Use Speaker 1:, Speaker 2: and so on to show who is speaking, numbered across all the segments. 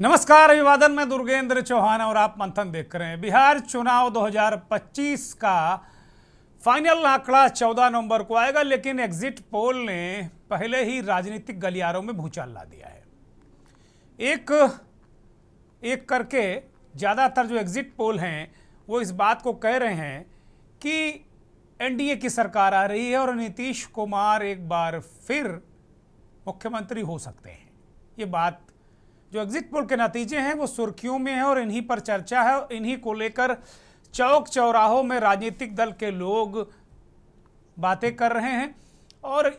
Speaker 1: नमस्कार, अभिवादन में दुर्गेंद्र चौहान और आप मंथन देख रहे हैं। बिहार चुनाव 2025 का फाइनल आंकड़ा 14 नवंबर को आएगा, लेकिन एग्जिट पोल ने पहले ही राजनीतिक गलियारों में भूचाल ला दिया है। एक एक करके ज़्यादातर जो एग्जिट पोल हैं वो इस बात को कह रहे हैं कि एनडीए की सरकार आ रही है और नीतीश कुमार एक बार फिर मुख्यमंत्री हो सकते हैं। ये बात जो एग्जिट पोल के नतीजे हैं वो सुर्खियों में है और इन्हीं पर चर्चा है। इन्हीं को लेकर चौक चौराहों में राजनीतिक दल के लोग बातें कर रहे हैं और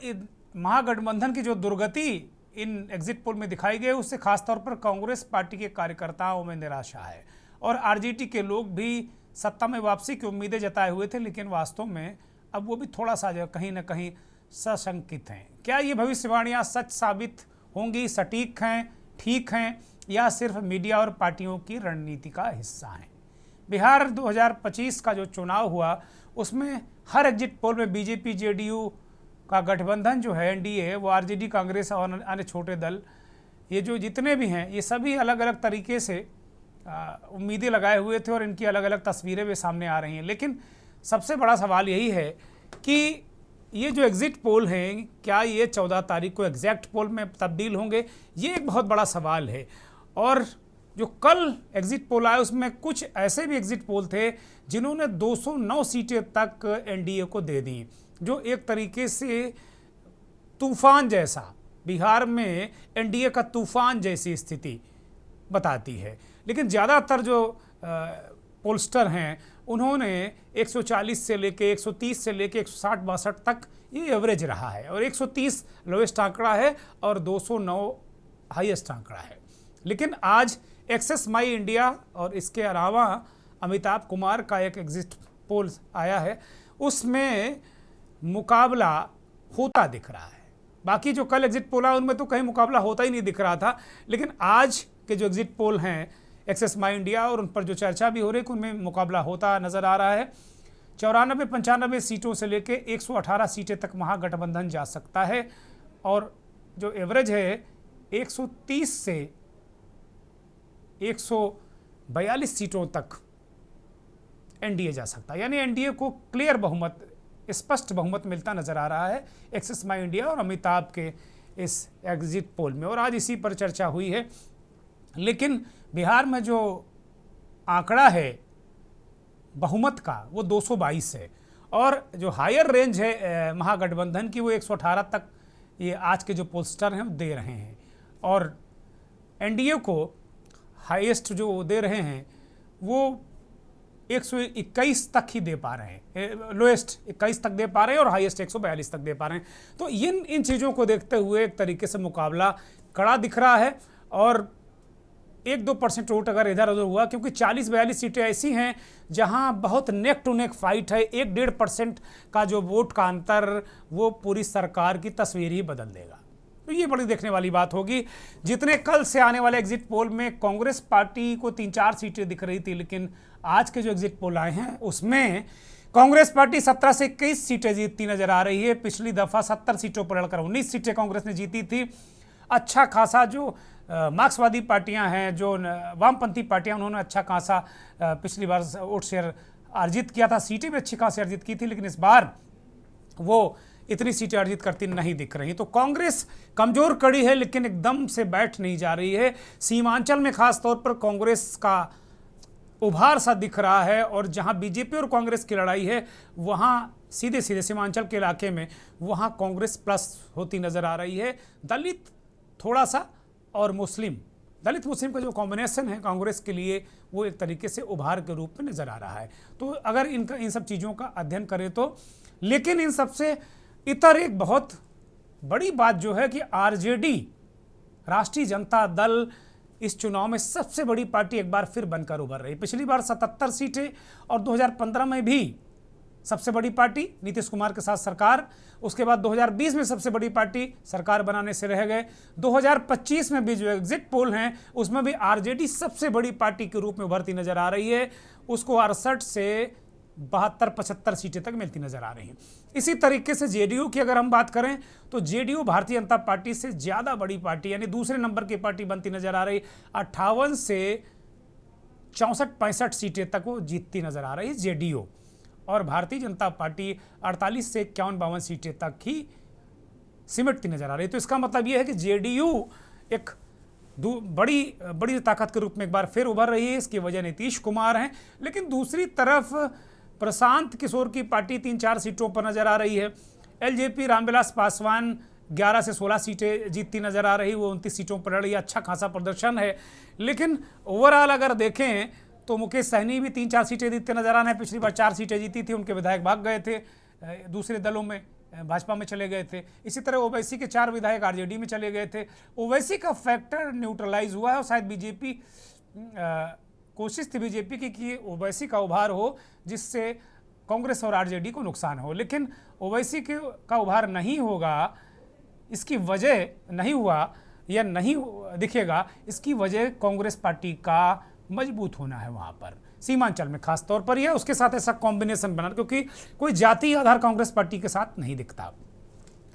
Speaker 1: महागठबंधन की जो दुर्गति इन एग्जिट पोल में दिखाई गई उससे खासतौर पर कांग्रेस पार्टी के कार्यकर्ताओं में निराशा है और आरजेडी के लोग भी सत्ता में वापसी की उम्मीदें जताए हुए थे, लेकिन वास्तव में अब वो भी थोड़ा सा कहीं ना कहीं सशंकित हैं। क्या ये भविष्यवाणियाँ सच साबित होंगी, सटीक हैं, ठीक हैं, या सिर्फ मीडिया और पार्टियों की रणनीति का हिस्सा हैं? बिहार 2025 का जो चुनाव हुआ उसमें हर एग्जिट पोल में बीजेपी जेडीयू का गठबंधन जो है एनडीए, वो आरजेडी, कांग्रेस और अन्य छोटे दल, ये जो जितने भी हैं ये सभी अलग अलग तरीके से उम्मीदें लगाए हुए थे और इनकी अलग अलग तस्वीरें भी सामने आ रही हैं। लेकिन सबसे बड़ा सवाल यही है कि ये जो एग्जिट पोल हैं क्या ये 14 तारीख को एग्जैक्ट पोल में तब्दील होंगे? ये एक बहुत बड़ा सवाल है। और जो कल एग्जिट पोल आए उसमें कुछ ऐसे भी एग्जिट पोल थे जिन्होंने 209 सीटें तक एनडीए को दे दी, जो एक तरीके से तूफान जैसा, बिहार में एनडीए का तूफान जैसी स्थिति बताती है। लेकिन ज़्यादातर जो पोलस्टर हैं उन्होंने 140 से लेके 130 से लेके 160-62 तक ये एवरेज रहा है और 130 लोएस्ट आंकड़ा है और 209 हाईएस्ट आंकड़ा है। लेकिन आज एक्सेस माई इंडिया और इसके अलावा अमिताभ कुमार का एक एग्जिट पोल आया है, उसमें मुकाबला होता दिख रहा है। बाकी जो कल एग्जिट पोल आया उनमें तो कहीं मुकाबला होता ही नहीं दिख रहा था, लेकिन आज के जो एग्जिट पोल हैं एक्सेस माई इंडिया और उन पर जो चर्चा भी हो रही है उनमें मुकाबला होता नज़र आ रहा है। 94-95 सीटों से लेके 118 सीटें तक महागठबंधन जा सकता है और जो एवरेज है 130 से 142 सीटों तक एनडीए जा सकता है। यानी एनडीए को क्लियर बहुमत, स्पष्ट बहुमत मिलता नज़र आ रहा है एक्सेस माई इंडिया और अमिताभ के इस एग्जिट पोल में, और आज इसी पर चर्चा हुई है। लेकिन बिहार में जो आंकड़ा है बहुमत का वो 222 है और जो हायर रेंज है महागठबंधन की वो 118 तक ये आज के जो पोस्टर हैं वो दे रहे हैं और एनडीए को हाईएस्ट जो दे रहे हैं वो 121 तक ही दे पा रहे हैं, लोएस्ट 21 तक दे पा रहे हैं और हाईएस्ट 142 तक दे पा रहे हैं। तो इन चीज़ों को देखते हुए एक तरीके से मुकाबला कड़ा दिख रहा है और 1-2% वोट अगर इधर उधर हुआ, क्योंकि 40-42 सीटें ऐसी हैं जहां बहुत नेक टू नेक फाइट है, 1-1.5% का जो वोट का अंतर वो पूरी सरकार की तस्वीर ही बदल देगा। तो ये बड़ी देखने वाली बात होगी। जितने कल से आने वाले एग्जिट पोल में कांग्रेस पार्टी को 3-4 सीटें दिख रही थी, लेकिन आज के जो एग्जिट पोल आए हैं उसमें कांग्रेस पार्टी 17 से 21 सीटें जीतती नजर आ रही है। पिछली दफा 70 सीटों पर लड़कर 19 सीटें कांग्रेस ने जीती थी। अच्छा खासा जो मार्क्सवादी पार्टियां हैं, जो वामपंथी पार्टियां, उन्होंने अच्छा खासा पिछली बार वोट शेयर अर्जित किया था, सीटें भी अच्छी खासी अर्जित की थी, लेकिन इस बार वो इतनी सीटें अर्जित करती नहीं दिख रही। तो कांग्रेस कमजोर कड़ी है लेकिन एकदम से बैठ नहीं जा रही है। सीमांचल में खास तौर पर कांग्रेस का उभार सा दिख रहा है और जहां बीजेपी और कांग्रेस की लड़ाई है वहां सीधे सीधे सीमांचल के इलाके में वहां कांग्रेस प्लस होती नजर आ रही है। दलित थोड़ा सा और मुस्लिम, दलित मुस्लिम का जो कॉम्बिनेशन है कांग्रेस के लिए वो एक तरीके से उभार के रूप में नजर आ रहा है। तो अगर इन सब चीज़ों का अध्ययन करें तो, लेकिन इन सबसे इतर एक बहुत बड़ी बात जो है कि आरजेडी, राष्ट्रीय जनता दल, इस चुनाव में सबसे बड़ी पार्टी एक बार फिर बनकर उभर रही। पिछली बार 77 सीटें और 2015 में भी सबसे बड़ी पार्टी नीतीश कुमार के साथ सरकार, उसके बाद 2020 में सबसे बड़ी पार्टी सरकार बनाने से रह गए। 2025 में भी जो एग्जिट पोल हैं उसमें भी आरजेडी सबसे बड़ी पार्टी के रूप में उभरती नजर आ रही है। उसको 68 से 72-75 सीटें तक मिलती नजर आ रही हैं। इसी तरीके से जेडीयू की अगर हम बात करें तो जेडीयू भारतीय जनता पार्टी से ज़्यादा बड़ी पार्टी यानी दूसरे नंबर की पार्टी बनती नजर आ रही। 58 से 64-65 सीटें तक वो जीतती नजर आ रही है जेडीयू, और भारतीय जनता पार्टी 48 से 51-52 सीटें तक ही सिमटती नजर आ रही है। तो इसका मतलब ये है कि जेडीयू एक बड़ी ताकत के रूप में एक बार फिर उभर रही है। इसकी वजह नीतीश कुमार हैं, लेकिन दूसरी तरफ प्रशांत किशोर की पार्टी 3-4 सीटों पर नजर आ रही है। एलजेपी रामविलास पासवान 11 से 16 सीटें जीतती नजर आ रही, वो 29 सीटों पर लड़ रही है, अच्छा खासा प्रदर्शन है। लेकिन ओवरऑल अगर देखें तो मुकेश सहनी भी 3-4 सीटें जीतते नजर आ रहे हैं। पिछली बार 4 सीटें जीती थी, उनके विधायक भाग गए थे, दूसरे दलों में भाजपा में चले गए थे। इसी तरह ओवैसी के 4 विधायक आरजेडी में चले गए थे। ओवैसी का फैक्टर न्यूट्रलाइज हुआ है और शायद बीजेपी कोशिश थी बीजेपी की कि ओवैसी का उभार हो जिससे कांग्रेस और आरजेडी को नुकसान हो, लेकिन ओवैसी का उभार नहीं होगा। इसकी वजह नहीं हुआ या नहीं दिखेगा, इसकी वजह कांग्रेस पार्टी का मजबूत होना है वहाँ पर सीमांचल में खास तौर पर, यह उसके साथ ऐसा कॉम्बिनेशन बना, क्योंकि कोई जातीय आधार कांग्रेस पार्टी के साथ नहीं दिखता।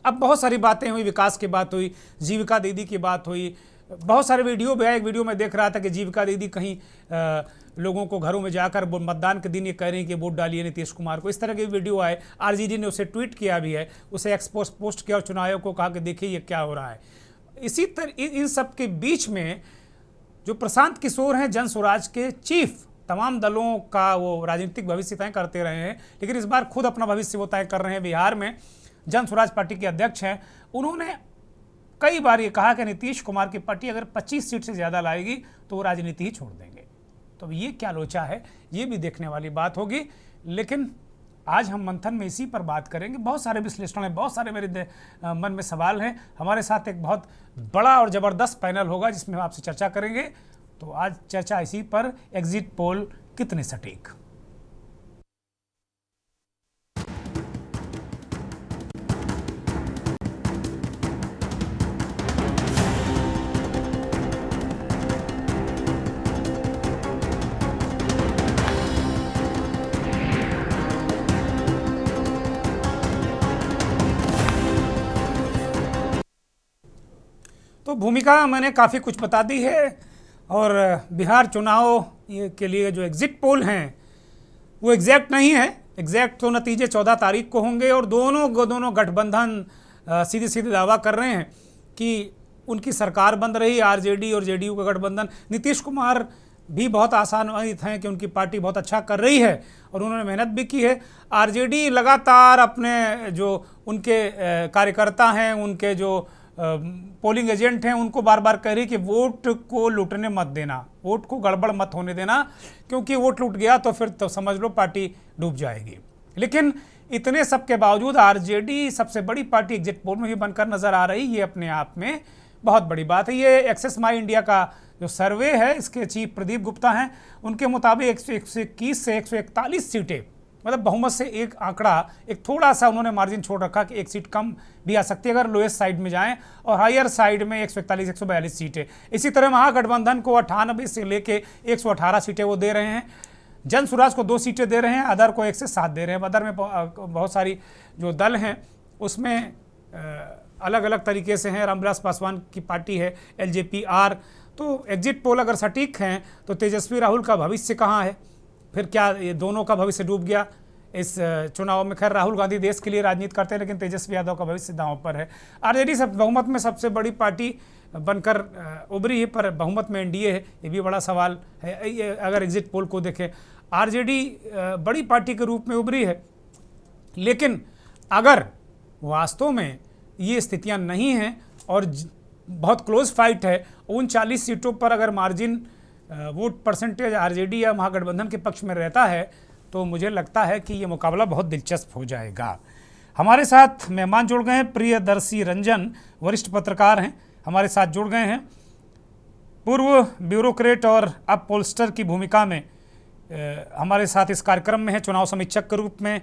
Speaker 1: अब बहुत सारी बातें हुई, विकास की बात हुई, जीविका दीदी की बात हुई, बहुत सारे वीडियो भी आए। एक वीडियो में देख रहा था कि जीविका दीदी कहीं लोगों को घरों में जाकर मतदान के दिन ये कह रही हैं कि वोट डालिए नीतीश कुमार को, इस तरह के वीडियो आए। आरजेडी ने उसे ट्वीट किया भी है, उसे एक्सपोज पोस्ट किया और चुनाव आयोग को कहा कि देखिए ये क्या हो रहा है। इसी तरह इन सब के बीच में जो प्रशांत किशोर हैं जन स्वराज के चीफ, तमाम दलों का वो राजनीतिक भविष्य तय करते रहे हैं, लेकिन इस बार खुद अपना भविष्य वो तय कर रहे हैं। बिहार में जन स्वराज पार्टी के अध्यक्ष हैं, उन्होंने कई बार ये कहा कि नीतीश कुमार की पार्टी अगर 25 सीट से ज़्यादा लाएगी तो वो राजनीति ही छोड़ देंगे। तो ये क्या लोचा है, ये भी देखने वाली बात होगी। लेकिन आज हम मंथन में इसी पर बात करेंगे। बहुत सारे विश्लेषण हैं, बहुत सारे मेरे मन में सवाल हैं। हमारे साथ एक बहुत बड़ा और ज़बरदस्त पैनल होगा जिसमें हम आपसे चर्चा करेंगे। तो आज चर्चा इसी पर, एग्जिट पोल कितने सटीक। तो भूमिका मैंने काफ़ी कुछ बता दी है, और बिहार चुनाव के लिए जो एग्जिट पोल हैं वो एग्जैक्ट नहीं है। एग्जैक्ट तो नतीजे 14 तारीख को होंगे, और दोनों गठबंधन सीधे सीधे दावा कर रहे हैं कि उनकी सरकार बन रही, आरजेडी और जेडीयू का गठबंधन। नीतीश कुमार भी बहुत आशान्वित हैं कि उनकी पार्टी बहुत अच्छा कर रही है और उन्होंने मेहनत भी की है। आरजेडी लगातार अपने जो उनके कार्यकर्ता हैं, उनके जो पोलिंग एजेंट हैं, उनको बार बार कह रही कि वोट को लूटने मत देना, वोट को गड़बड़ मत होने देना, क्योंकि वोट लूट गया तो फिर तो समझ लो पार्टी डूब जाएगी। लेकिन इतने सब के बावजूद आरजेडी सबसे बड़ी पार्टी एग्जिट पोल में भी बनकर नजर आ रही, ये अपने आप में बहुत बड़ी बात है। ये एक्सेस माई इंडिया का जो सर्वे है, इसके चीफ प्रदीप गुप्ता हैं, उनके मुताबिक 121 से 141 सीटें, मतलब बहुमत से एक आंकड़ा, एक थोड़ा सा उन्होंने मार्जिन छोड़ रखा कि एक सीट कम भी आ सकती है अगर लोएस्ट साइड में जाएं, और हायर साइड में 141 142 सीटें। इसी तरह महागठबंधन को 98 से लेके 118 सीटें वो दे रहे हैं। जन स्वराज को 2 सीटें दे रहे हैं, अदर को 1 से 7 दे रहे हैं। अदर में बहुत सारी जो दल हैं उसमें अलग अलग तरीके से हैं। रामविलास पासवान की पार्टी है एलजेपी आर। तो एग्जिट पोल अगर सटीक हैं तो तेजस्वी राहुल का भविष्य कहाँ है? फिर क्या ये दोनों का भविष्य डूब गया इस चुनाव में? खैर, राहुल गांधी देश के लिए राजनीति करते हैं, लेकिन तेजस्वी यादव का भविष्य दांव पर है। आरजेडी सब बहुमत में सबसे बड़ी पार्टी बनकर उभरी है, पर बहुमत में एनडीए है, ये भी बड़ा सवाल है। अगर एग्जिट पोल को देखें, आरजेडी बड़ी पार्टी के रूप में उभरी है, लेकिन अगर वास्तव में ये स्थितियां नहीं हैं और बहुत क्लोज फाइट है, 39 सीटों पर अगर मार्जिन वोट परसेंटेज आरजेडी या महागठबंधन के पक्ष में रहता है, तो मुझे लगता है कि ये मुकाबला बहुत दिलचस्प हो जाएगा। हमारे साथ मेहमान जुड़ गए हैं, प्रियदर्शी रंजन वरिष्ठ पत्रकार हैं, हमारे साथ जुड़ गए हैं। पूर्व ब्यूरोक्रेट और अब पोलस्टर की भूमिका में हमारे साथ इस कार्यक्रम में है, चुनाव समीक्षक के रूप में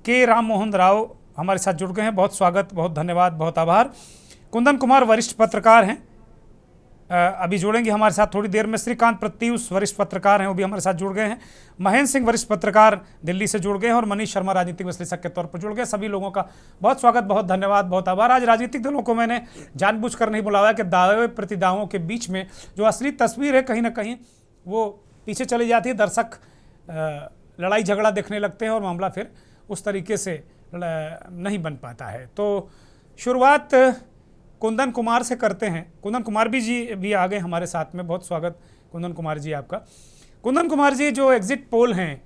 Speaker 1: के राम मोहन राव हमारे साथ जुड़ गए हैं। बहुत स्वागत, बहुत धन्यवाद, बहुत आभार। कुंदन कुमार वरिष्ठ पत्रकार हैं, अभी जुड़ेंगे हमारे साथ थोड़ी देर में। श्रीकांत प्रत्युष वरिष्ठ पत्रकार हैं, वो भी हमारे साथ जुड़ गए हैं। महेंद्र सिंह वरिष्ठ पत्रकार दिल्ली से जुड़ गए हैं और मनीष शर्मा राजनीतिक विश्लेषक के तौर पर जुड़ गए। सभी लोगों का बहुत स्वागत, बहुत धन्यवाद, बहुत आभार। आज राजनीतिक दलों को मैंने जानबूझकर नहीं बुलाया कि दावे प्रतिदावों के बीच में जो असली तस्वीर है कहीं ना कहीं वो पीछे चली जाती है। दर्शक लड़ाई झगड़ा देखने लगते हैं और मामला फिर उस तरीके से नहीं बन पाता है। तो शुरुआत कुंदन कुमार से करते हैं। कुंदन कुमार जी भी आ गए हमारे साथ में, बहुत स्वागत कुंदन कुमार जी आपका। कुंदन कुमार जी, जो एग्जिट पोल हैं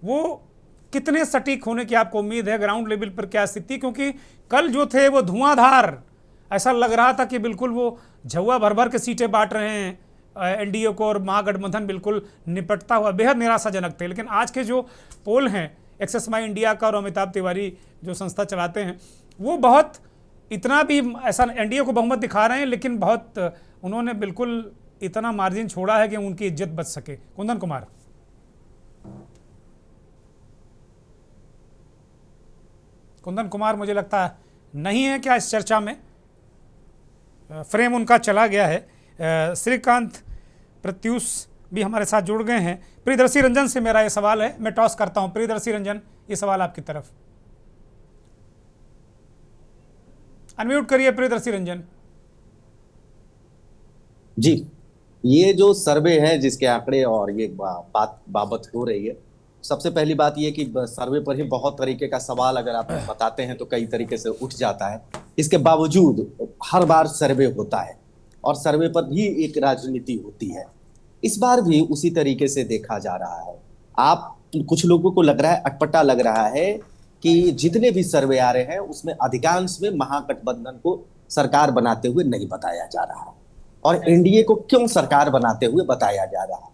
Speaker 1: वो कितने सटीक होने की आपको उम्मीद है? ग्राउंड लेवल पर क्या स्थिति, क्योंकि कल जो थे वो धुआंधार, ऐसा लग रहा था कि बिल्कुल वो झुआ भर भर के सीटें बांट रहे हैं एनडीए को और महागठबंधन बिल्कुल निपटता हुआ, बेहद निराशाजनक थे। लेकिन आज के जो पोल हैं एक्सेस माई इंडिया का और अमिताभ तिवारी जो संस्था चलाते हैं, वो बहुत इतना भी ऐसा एनडीए को बहुमत दिखा रहे हैं, लेकिन बहुत उन्होंने बिल्कुल इतना मार्जिन छोड़ा है कि उनकी इज्जत बच सके। कुंदन कुमार। कुंदन कुमार मुझे लगता है नहीं है क्या इस चर्चा में, फ्रेम उनका चला गया है। श्रीकांत प्रत्युष भी हमारे साथ जुड़ गए हैं। प्रियदर्शी रंजन से मेरा ये सवाल है, मैं टॉस करता हूं। प्रियदर्शी रंजन, ये सवाल आपकी तरफ। अनम्यूट करिए प्रियदर्शी रंजन
Speaker 2: जी। ये जो सर्वे है जिसके आंकड़े और ये बाबत हो रही है, सबसे पहली बात ये कि सर्वे पर ही बहुत तरीके का सवाल अगर आप बताते हैं तो कई तरीके से उठ जाता है। इसके बावजूद हर बार सर्वे होता है और सर्वे पर भी एक राजनीति होती है। इस बार भी उसी तरीके से देखा जा रहा है। आप कुछ लोगों को लग रहा है, अटपटा लग रहा है कि जितने भी सर्वे आ रहे हैं उसमें अधिकांश में महागठबंधन को सरकार बनाते हुए नहीं बताया जा रहा है और एनडीए को क्यों सरकार बनाते हुए बताया जा रहा है।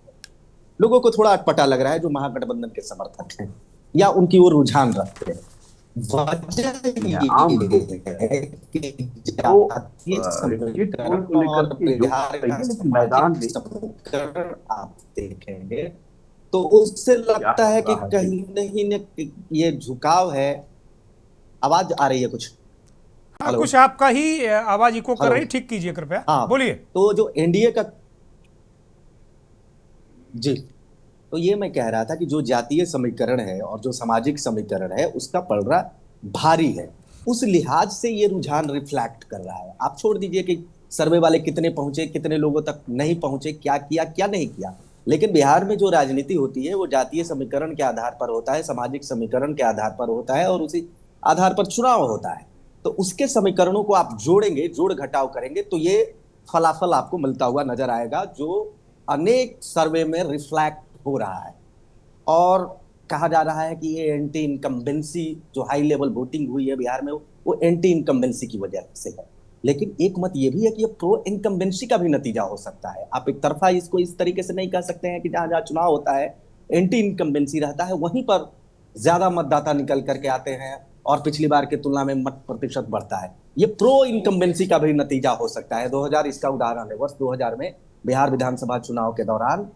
Speaker 2: लोगों को थोड़ा अटपटा लग रहा है जो महागठबंधन के समर्थक हैं या उनकी ओर रुझान रखते हैं। वजह ये है कि मैदान में आप देखेंगे तो उससे लगता है कि कहीं नहीं ये झुकाव है। आवाज आ रही है कुछ?
Speaker 1: हाँ, कुछ आपका ही आवाज इको कर रही, ठीक कीजिए कृपया। हाँ, बोलिए।
Speaker 2: तो जो एनडीए का जी, तो ये मैं कह रहा था कि जो जातीय समीकरण है और जो सामाजिक समीकरण है उसका पलड़ा भारी है। उस लिहाज से ये रुझान रिफ्लेक्ट कर रहा है। आप छोड़ दीजिए कि सर्वे वाले कितने पहुंचे, कितने लोगों तक नहीं पहुंचे, क्या किया क्या नहीं किया, लेकिन बिहार में जो राजनीति होती है वो जातीय समीकरण के आधार पर होता है, सामाजिक समीकरण के आधार पर होता है और उसी आधार पर चुनाव होता है। तो उसके समीकरणों को आप जोड़ेंगे, जोड़ घटाव करेंगे तो ये फलाफल आपको मिलता हुआ नजर आएगा जो अनेक सर्वे में रिफ्लेक्ट हो रहा है। और कहा जा रहा है कि ये एंटी इनकम्बेंसी जो हाई लेवल वोटिंग हुई है बिहार में वो एंटी इनकम्बेंसी की वजह से है। लेकिन एक मत ये भी है कि ये प्रो इनकम्बेंसी का भी नतीजा हो सकता है। आप एक तरफा इसको इस तरीके से नहीं कह सकते हैं कि जहां जहां चुनाव होता है एंटी इनकम्बेंसी रहता है वहीं पर ज्यादा मतदाता निकल करके आते हैं और पिछली बार की तुलना में मत प्रतिशत बढ़ता है। ये प्रो इनकम्बेंसी का भी नतीजा हो सकता है। 2000 इसका उदाहरण है। वर्ष 2000 में बिहार विधानसभा चुनाव के दौरान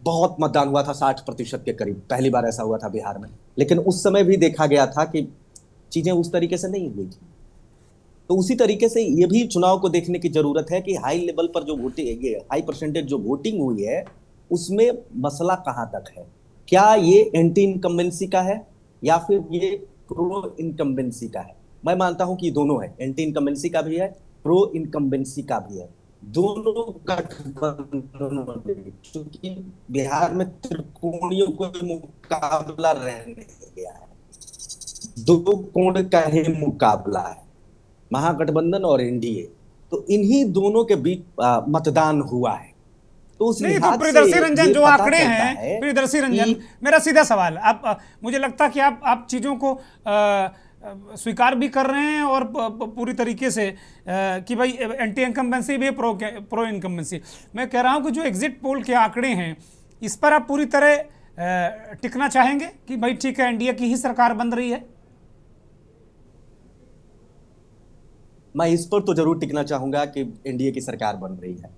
Speaker 2: बहुत मतदान हुआ था, 60% के करीब। पहली बार ऐसा हुआ था बिहार में। लेकिन उस समय भी देखा गया था कि चीजें उस तरीके से नहीं हुई थी। तो उसी तरीके से ये भी चुनाव को देखने की जरूरत है कि हाई लेवल पर जो वोटिंग, ये हाई परसेंटेज जो वोटिंग हुई है उसमें मसला कहां तक है। क्या ये एंटी इनकम्बेंसी का है या फिर ये प्रो इनकम्बेंसी का है? मैं मानता हूं कि दोनों है, एंटी इनकम्बेंसी का भी है, प्रो इनकम्बेंसी का भी है। दोनों गठबंधन, क्योंकि बिहार में त्रिकोणीय कोई मुकाबला रहने गया है, दो कोण का ही मुकाबला है, महागठबंधन और एनडीए। तो इन्हीं दोनों के बीच मतदान हुआ है। तो उस
Speaker 1: नहीं, तो प्रियदर्शी रंजन जो आंकड़े हैं, प्रियदर्शी रंजन मेरा सीधा सवाल, आप मुझे लगता है कि आप चीजों को स्वीकार भी कर रहे हैं और पूरी तरीके से कि भाई एंटी इनकम्बेंसी भी है, प्रो इनकम्बेंसी। मैं कह रहा हूं कि जो एग्जिट पोल के आंकड़े हैं इस पर आप पूरी तरह टिकना चाहेंगे कि भाई ठीक है एनडीए की ही सरकार बन रही है?
Speaker 2: मैं इस पर तो जरूर टिकना चाहूंगा कि एनडीए की सरकार बन रही है।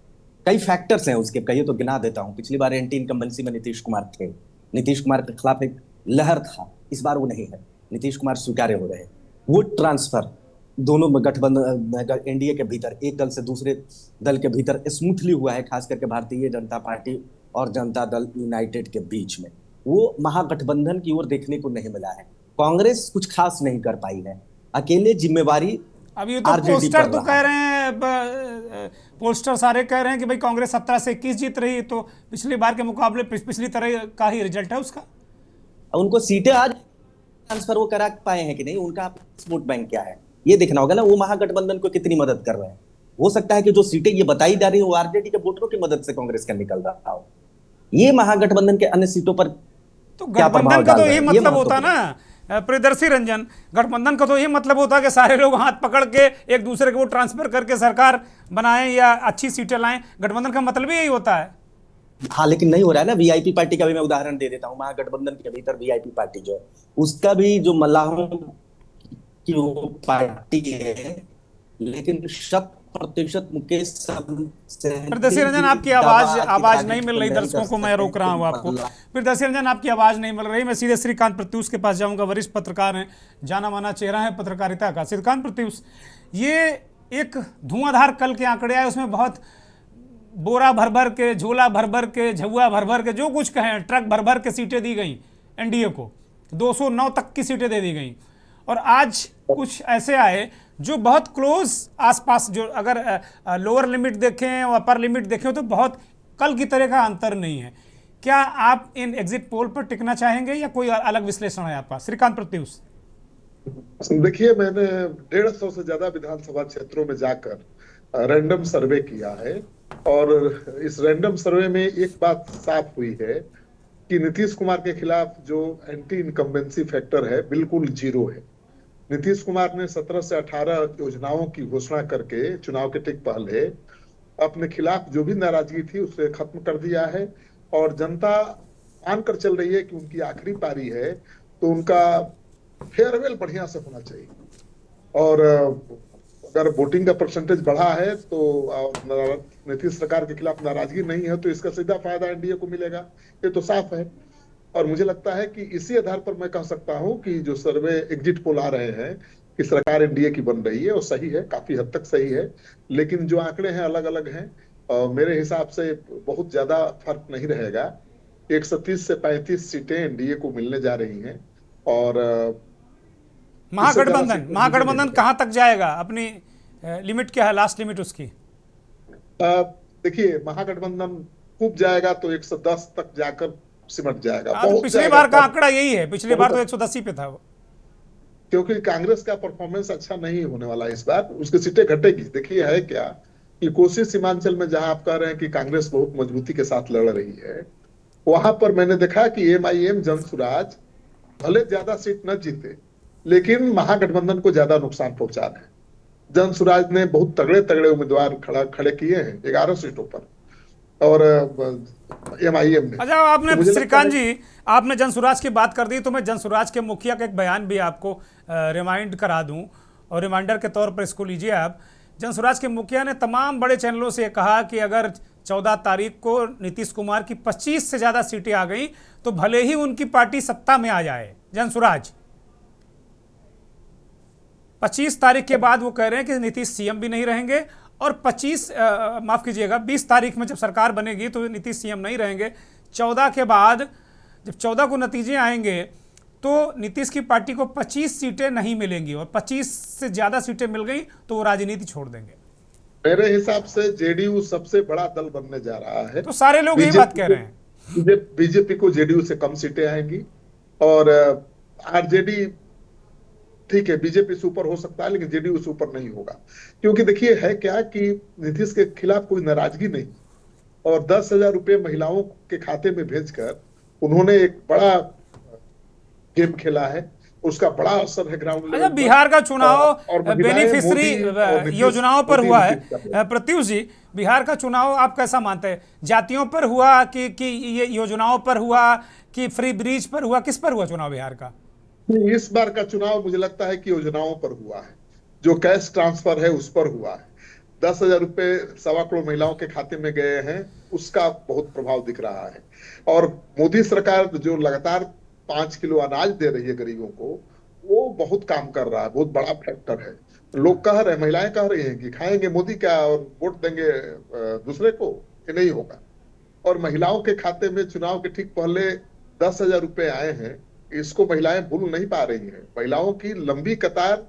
Speaker 2: कई फैक्टर्स हैं उसके, कहिए तो गिना देता हूं। पिछली बार एंटी इनकम्बेंसी में नीतीश कुमार थे, नीतीश कुमार के खिलाफ एक लहर था। इस बार वो नहीं है, नीतीश कुमार स्वीकार्य हो रहे हैं। वोट ट्रांसफर, दोनों गठबंधन एनडीए के भीतर एक दल से दूसरे दल के भीतर स्मूथली हुआ है, खास करके भारतीय जनता पार्टी और जनता दल यूनाइटेड के बीच में। वो महागठबंधन की ओर देखने को नहीं मिला है। कांग्रेस कुछ खास नहीं कर पाई है, अकेले जिम्मेवारी
Speaker 1: अब ये तो
Speaker 2: आरजेडी
Speaker 1: पोस्टर
Speaker 2: पर
Speaker 1: तो
Speaker 2: रहा
Speaker 1: कह
Speaker 2: है।
Speaker 1: रहे हैं पोस्टर सारे कह रहे हैं कि भाई कांग्रेस 17 से 21 जीत रही, तो पिछली बार के मुकाबले पिछली तरह का ही रिजल्ट है उसका।
Speaker 2: उनको सीटें आज ट्रांसफर वो करा पाए हैं कि नहीं, उनका वोट बैंक क्या है, ये देखना होगा ना। वो महागठबंधन को कितनी मदद कर रहे हैं। हो सकता है कि जो सीटें ये बताई जा रही है वो आरजेडी के वोटरों की मदद से कांग्रेस का निकल रहा हो। ये महागठबंधन के अन्य सीटों पर
Speaker 1: तो
Speaker 2: क्या प्रभाव
Speaker 1: गठबंधन का
Speaker 2: डाल
Speaker 1: तो
Speaker 2: रहे
Speaker 1: यही
Speaker 2: हैं, ये
Speaker 1: मतलब होता
Speaker 2: महत्वपूर्ण है।
Speaker 1: ना प्रियदर्शी रंजन, गठबंधन का तो यही मतलब होता कि सारे लोग हाथ पकड़ के एक दूसरे को ट्रांसफर करके सरकार बनाएं या अच्छी सीटें लाएं। गठबंधन का मतलब ही यही होता है।
Speaker 2: हाँ, लेकिन नहीं हो रहा है ना। वीआईपी पार्टी का भी मैं उदाहरण दे देता हूँ। महागठबंधन के भीतर वीआईपी पार्टी जो है, उसका भी जो मल्लाहों की वो पार्टी है, लेकिन 100% मुकेश
Speaker 1: प्रियदर्शी
Speaker 2: सहनी
Speaker 1: रंजन,
Speaker 2: भी
Speaker 1: आपकी
Speaker 2: दावा
Speaker 1: आवाज
Speaker 2: की
Speaker 1: आवाज नहीं
Speaker 2: तारीफ
Speaker 1: मिल रही,
Speaker 2: नहीं कर
Speaker 1: दर्शकों को मैं
Speaker 2: सकते
Speaker 1: रोक रहा
Speaker 2: कि
Speaker 1: हूं आपको।
Speaker 2: मल्लाह।
Speaker 1: प्रियदर्शी रंजन, आपकी आवाज नहीं मिल रही। मैं सीधे श्रीकांत प्रत्यूष के पास जाऊंगा, वरिष्ठ पत्रकार हैं, जाना माना चेहरा है पत्रकारिता का। श्रीकांत प्रत्यूष, ये एक धुआंधार कल के आंकड़े आए, उसमें बहुत बोरा भर भर के, झोला भर भर के, झुआ भर भर के, जो कुछ कहें, ट्रक भर भर के सीटें दी गई एनडीए को, 209 तक की सीटें दे दी गई। और आज कुछ ऐसे आए जो बहुत क्लोज आसपास, जो अगर लोअर लिमिट देखें और अपर लिमिट देखें तो बहुत कल की तरह का अंतर नहीं है। क्या आप इन एग्जिट पोल पर टिकना चाहेंगे या कोई अलग विश्लेषण है आपका? श्रीकांत प्रत्यूष।
Speaker 3: देखिए, मैंने 150 से ज्यादा विधानसभा क्षेत्रों में जाकर रैंडम सर्वे किया है, और इस रैंडम सर्वे में एक बात साफ हुई है कि नीतीश कुमार के खिलाफ जो एंटी इनकम्बेंसी फैक्टर है बिल्कुल जीरो है। नीतीश कुमार ने 17 से 18 योजनाओं की घोषणा करके चुनाव के ठीक पहले अपने खिलाफ जो भी नाराजगी थी उसे खत्म कर दिया है, और जनता मानकर चल रही है कि उनकी आखिरी पारी है, तो उनका फेयरवेल बढ़िया से होना चाहिए। और अगर वोटिंग का परसेंटेज बढ़ा है तो नीतीश सरकार के खिलाफ नाराजगी नहीं है, तो इसका सीधा फायदा एनडीए को मिलेगा, ये तो साफ है। और मुझे लगता है कि इसी आधार पर मैं कह सकता हूं कि जो सर्वे एग्जिट पोल आ रहे हैं कि सरकार एनडीए की बन रही है, वो सही है, काफी हद तक सही है। लेकिन जो आंकड़े हैं अलग अलग हैं, और मेरे हिसाब से बहुत ज्यादा फर्क नहीं रहेगा। 130 से 35 सीटें एनडीए को मिलने जा रही हैं, और
Speaker 1: महागठबंधन कहां तक जाएगा? अपनी लिमिट क्या है, लास्ट लिमिट उसकी?
Speaker 3: देखिए, महागठबंधन खूब जाएगा तो 110 तक जाकर सिमट जाएगा।
Speaker 1: तो
Speaker 3: बहुत
Speaker 1: पिछली
Speaker 3: जाएगा
Speaker 1: बार का
Speaker 3: तब,
Speaker 1: आंकड़ा यही है, पिछली बार तो 110 ही पे था वो।
Speaker 3: क्योंकि कांग्रेस का परफॉर्मेंस अच्छा नहीं होने वाला इस बार, उसकी सीटें घटेगी। देखिए है क्या कि कोसी सीमांचल में जहां आप कह रहे हैं कि कांग्रेस बहुत मजबूती के साथ लड़ रही है, वहां पर मैंने देखा कि एमआईएम जनसुराज भले ज्यादा सीट न जीते, लेकिन महागठबंधन को ज्यादा नुकसान पहुंचा रहे हैं। जनसुराज ने बहुत तगड़े तगड़े उम्मीदवार खड़े किए हैं 11 सीटों पर, और एमआईएम ने।
Speaker 1: अच्छा, आपने
Speaker 3: तो
Speaker 1: श्रीकांत जी, आपने जनसुराज की बात कर दी, तो मैं जनसुराज के मुखिया का एक बयान भी आपको रिमाइंड करा दूं, और रिमाइंडर के तौर पर इसको लीजिए आप। जनसुराज के मुखिया ने तमाम बड़े चैनलों से कहा कि अगर 14 तारीख को नीतीश कुमार की 25 से ज़्यादा सीटें आ गई तो भले ही उनकी पार्टी सत्ता में आ जाए। जनसुराज 25 तारीख के बाद वो कह रहे हैं कि नीतीश सीएम भी नहीं रहेंगे, और 20 तारीख में जब सरकार बनेगी तो नीतीश सीएम नहीं रहेंगे। 14 के बाद जब 14 को नतीजे आएंगे तो नीतीश की पार्टी को 25 सीटें नहीं मिलेंगी, और 25 से ज़्यादा सीटें मिल गई तो वो राजनीति छोड़ देंगे।
Speaker 3: मेरे हिसाब से जेडीयू सबसे बड़ा दल बनने जा रहा है।
Speaker 1: तो सारे लोग यही बात कह रहे हैं।
Speaker 3: बीजेपी को जेडीयू से कम सीटें आएंगी, और आरजेडी ठीक है, बीजेपी से ऊपर हो सकता है, लेकिन जेडीयू से ऊपर नहीं होगा। क्योंकि देखिए है क्या कि नीतीश के खिलाफ कोई नाराजगी नहीं, और 10,000 रुपये महिलाओं के खाते में भेजकर उन्होंने एक बड़ा गेम खेला है, उसका बड़ा असर है ग्राउंड लेवल
Speaker 1: अच्छा,
Speaker 3: पर।
Speaker 1: बिहार का चुनाव
Speaker 3: और
Speaker 1: बेनिफिशियरी योजनाओं पर हुआ है। प्रत्युष जी, बिहार का चुनाव आप कैसा मानते हैं? जातियों पर हुआ कि ये योजनाओं पर हुआ, कि फ्री ब्रिज पर हुआ, किस पर हुआ चुनाव बिहार का?
Speaker 3: इस बार का चुनाव मुझे लगता है कि योजनाओं पर हुआ है, जो कैश ट्रांसफर है उस पर हुआ है। 10,000 रुपये 1.25 करोड़ महिलाओं के खाते में गए हैं, उसका बहुत प्रभाव दिख रहा है। और मोदी सरकार जो लगातार 5 किलो अनाज दे रही है गरीबों को, वो बहुत काम कर रहा है, बहुत बड़ा फैक्टर है। लोग कह रहे हैं, महिलाएं कह रही हैं कि खाएंगे मोदी क्या और वोट देंगे दूसरे को, ये नहीं होगा। और महिलाओं के खाते में चुनाव के ठीक पहले 10,000 रुपए आए हैं, इसको महिलाएं भूल नहीं पा रही हैं। महिलाओं की लंबी कतार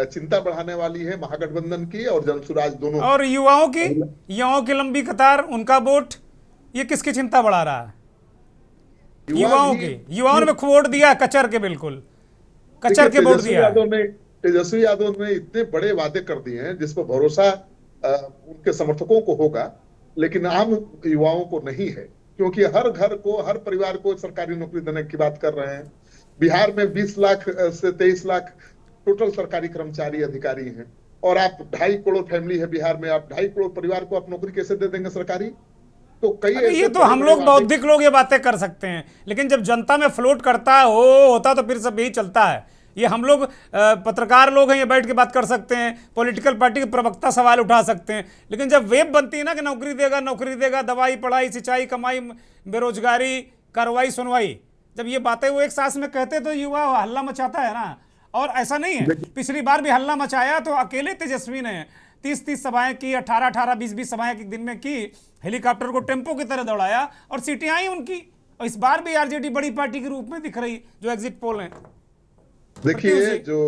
Speaker 3: चिंता बढ़ाने वाली है महागठबंधन की और जनसुराज दोनों
Speaker 1: और युवाओं की लंबी कतार, उनका वोट, ये किसकी चिंता बढ़ा रहा है? युवाओं ने वोट दिया कचर के, बिल्कुल कचर के वोट दिया।
Speaker 3: तेजस्वी यादव ने इतने बड़े वादे कर दिए हैं जिस पर भरोसा उनके समर्थकों को होगा, लेकिन आम युवाओं को नहीं है, क्योंकि हर घर को, हर परिवार को सरकारी नौकरी देने की बात कर रहे हैं। बिहार में 20 लाख से 23 लाख टोटल सरकारी कर्मचारी अधिकारी हैं, और आप 2.5 करोड़ फैमिली है बिहार में, आप 2.5 करोड़ परिवार को आप नौकरी कैसे दे देंगे सरकारी? तो कई
Speaker 1: ये तो हम लोग बौद्धिक लोग ये बातें कर सकते हैं, लेकिन जब जनता में फ्लोट करता होता तो फिर सब यही चलता है। ये हम लोग पत्रकार लोग हैं, ये बैठ के बात कर सकते हैं, पॉलिटिकल पार्टी के प्रवक्ता सवाल उठा सकते हैं, लेकिन जब वेब बनती है ना कि नौकरी देगा, दवाई, पढ़ाई, सिंचाई, कमाई, बेरोजगारी, कार्रवाई, सुनवाई, जब ये बातें वो एक सांस में कहते तो युवा हल्ला मचाता है ना। और ऐसा नहीं है, पिछली बार भी हल्ला मचाया तो अकेले तेजस्वी ने 30-30 सभाएं की, 18-18, 20-20 सभाएं एक दिन में की, हेलीकॉप्टर को टेम्पो की तरह दौड़ाया और सीटें आई उनकी। और इस बार भी आरजेडी बड़ी पार्टी के रूप में दिख रही, जो एग्जिट पोल है।
Speaker 3: देखिए, जो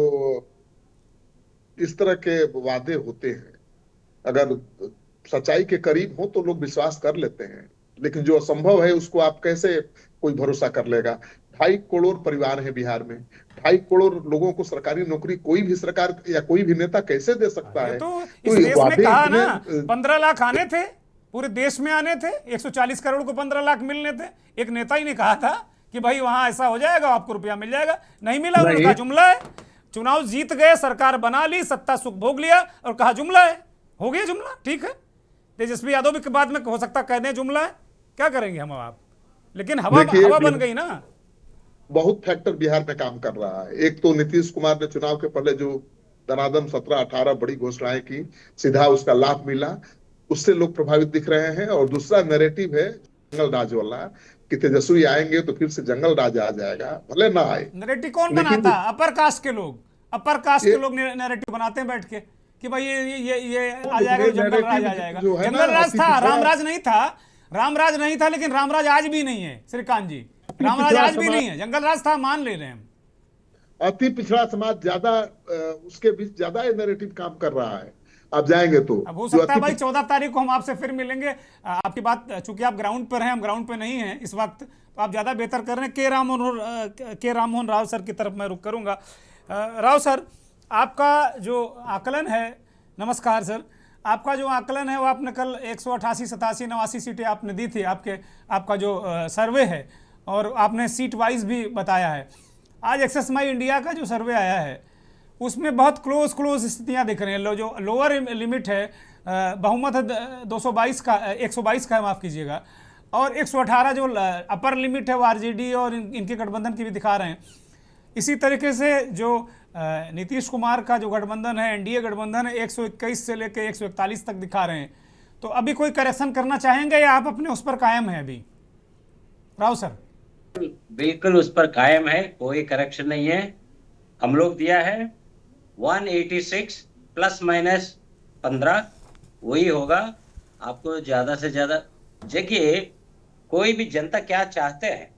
Speaker 3: इस तरह के वादे होते हैं, अगर सच्चाई के करीब हो तो लोग विश्वास कर लेते हैं, लेकिन जो असंभव है उसको आप कैसे कोई भरोसा कर लेगा? 2.5 करोड़ परिवार है बिहार में, 2.5 करोड़ लोगों को सरकारी नौकरी कोई भी सरकार या कोई भी नेता कैसे दे सकता है?
Speaker 1: तो इस देश में कहा ना 15 लाख आने थे, पूरे देश में आने थे, 140 करोड़ को 15 लाख मिलने थे। एक नेता ही ने कहा था कि भाई वहां ऐसा हो जाएगा, आपको रुपया मिल जाएगा, नहीं मिला। उन्होंने कहा जुमला है, चुनाव जीत गए, सरकार बना ली, सत्ता सुख भोग लिया और कहा जुमला है, हो गया जुमला, ठीक है। तेजस्वी यादव भी के बाद में हो सकता कह दें जुमला है, क्या करेंगे हम आप, लेकिन हवा बन गई ना।
Speaker 3: बहुत फैक्टर बिहार में काम कर रहा है। एक तो नीतीश कुमार ने चुनाव के पहले जो दनादन 17-18 बड़ी घोषणाएं की, सीधा उसका लाभ मिला, उससे लोग प्रभावित दिख रहे हैं। और दूसरा नैरेटिव है जंगल राज वाला कि तेजस्वी आएंगे तो फिर से जंगल राज आ जाएगा, भले ना आए।
Speaker 1: नैरेटिव कौन बनाता? अपर कास्ट के लोग नैरेटिव बनाते हैं बैठ के कि भाई ये आ जाएगा, जंगल राज आ जाएगा। जंगल राज था, रामराज नहीं था, लेकिन रामराज आज भी नहीं है श्रीकांत जी, रामराज आज भी नहीं है, जंगल राज था, मान ले रहे हैं।
Speaker 3: अति पिछड़ा समाज ज्यादा, उसके बीच ज्यादा ये नैरेटिव काम कर रहा है। आप जाएंगे तो
Speaker 1: अब हो सकता है भाई 14 तारीख को हम आपसे फिर मिलेंगे। आपकी बात, चूंकि आप ग्राउंड पर हैं, हम ग्राउंड पर नहीं हैं इस वक्त, तो आप ज्यादा बेहतर कर रहे हैं। के राममोहन राव सर की तरफ मैं रुख करूंगा। राव सर, आपका जो आकलन है, नमस्कार सर, आपका जो आकलन है वो आपने कल 188, 87, 89 सीटें आपने दी थी, आपका जो सर्वे है, और आपने सीट वाइज भी बताया है। आज एक्सेस माई इंडिया का जो सर्वे आया है उसमें बहुत क्लोज स्थितियां दिख रही हैं। जो लोअर लिमिट है, बहुमत है 222 का, 122 का है, माफ़ कीजिएगा, और 118 जो अपर लिमिट है वो आरजेडी और इनके गठबंधन की भी दिखा रहे हैं। इसी तरीके से जो नीतीश कुमार का जो गठबंधन है, एनडीए गठबंधन है, 121 से लेकर 141 तक दिखा रहे हैं। तो अभी कोई करेक्शन करना चाहेंगे या आप अपने उस पर कायम है अभी? राव सर।
Speaker 4: बिल्कुल उस पर कायम है, कोई करेक्शन नहीं है। हम लोग दिया है 186 ± 15, वही होगा। आपको ज्यादा से ज्यादा, देखिए कोई भी जनता क्या चाहते हैं,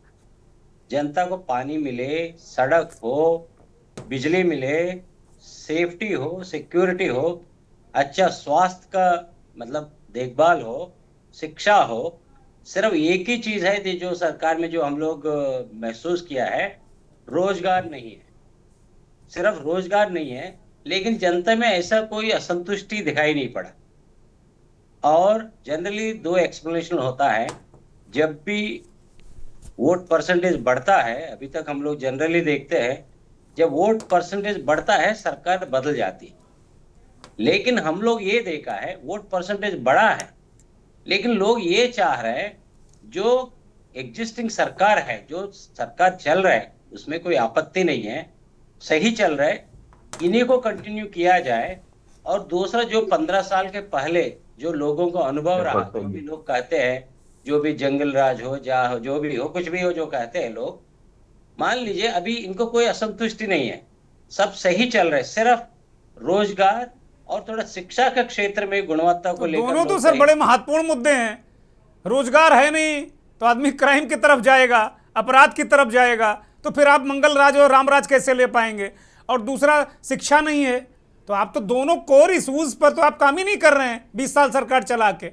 Speaker 4: जनता को पानी मिले, सड़क हो, बिजली मिले, सेफ्टी हो, सिक्योरिटी हो, अच्छा स्वास्थ्य का मतलब देखभाल हो, शिक्षा हो। सिर्फ एक ही चीज है जो सरकार में जो हम लोग महसूस किया है, रोजगार नहीं है। सिर्फ रोजगार नहीं है, लेकिन जनता में ऐसा कोई असंतुष्टि दिखाई नहीं पड़ा। और जनरली 2 एक्सप्लेनेशन होता है, जब भी वोट परसेंटेज बढ़ता है, अभी तक हम लोग जनरली देखते हैं जब वोट परसेंटेज बढ़ता है सरकार बदल जाती है। लेकिन हम लोग ये देखा है वोट परसेंटेज बढ़ा है, लेकिन लोग ये चाह रहे हैं जो एग्जिस्टिंग सरकार है, जो सरकार चल रहा है उसमें कोई आपत्ति नहीं है, सही चल रहा है, इन्हीं को कंटिन्यू किया जाए। और दूसरा जो 15 साल के पहले जो लोगों को अनुभव रहा, जो भी लोग कहते हैं, जो भी जंगल राज हो, जो भी हो, कुछ भी हो जो कहते हैं लोग, मान लीजिए अभी इनको कोई असंतुष्टि नहीं है, सब सही चल रहा है, सिर्फ रोजगार और थोड़ा शिक्षा के क्षेत्र में गुणवत्ता को
Speaker 1: तो
Speaker 4: लेकर
Speaker 1: दोनों तो
Speaker 4: लोग
Speaker 1: सर
Speaker 4: कहीं-
Speaker 1: बड़े महत्वपूर्ण मुद्दे हैं। रोजगार है नहीं तो आदमी क्राइम की तरफ जाएगा, अपराध की तरफ जाएगा, तो फिर आप मंगल राज और रामराज कैसे ले पाएंगे? और दूसरा शिक्षा नहीं है, तो आप तो दोनों कोर इशूज पर तो आप काम ही नहीं कर रहे हैं। 20 साल सरकार चला के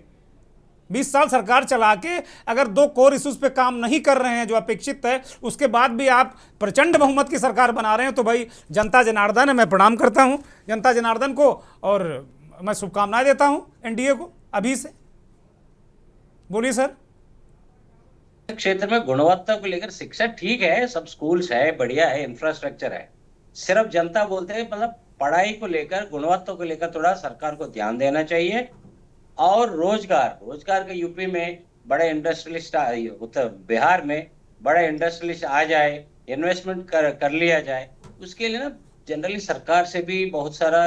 Speaker 1: 20 साल सरकार चला के अगर दो कोर इशूज पे काम नहीं कर रहे हैं जो अपेक्षित है, उसके बाद भी आप प्रचंड बहुमत की सरकार बना रहे हैं, तो भाई जनता जनार्दन है, मैं प्रणाम करता हूं जनता जनार्दन को और मैं शुभकामनाएं देता हूं एनडीए को अभी से। बोलिए सर।
Speaker 4: क्षेत्र में गुणवत्ता को लेकर शिक्षा ठीक है, सब स्कूल्स है, बढ़िया है, इंफ्रास्ट्रक्चर है, सिर्फ जनता बोलते हैं मतलब पढ़ाई को लेकर गुणवत्ता को लेकर थोड़ा सरकार को ध्यान देना चाहिए। और रोजगार के यूपी में बड़े इंडस्ट्रियलिस्ट उत्तर बिहार में बड़े इंडस्ट्रियलिस्ट आ जाए, इन्वेस्टमेंट कर लिया जाए, उसके लिए ना जनरली सरकार से भी बहुत सारा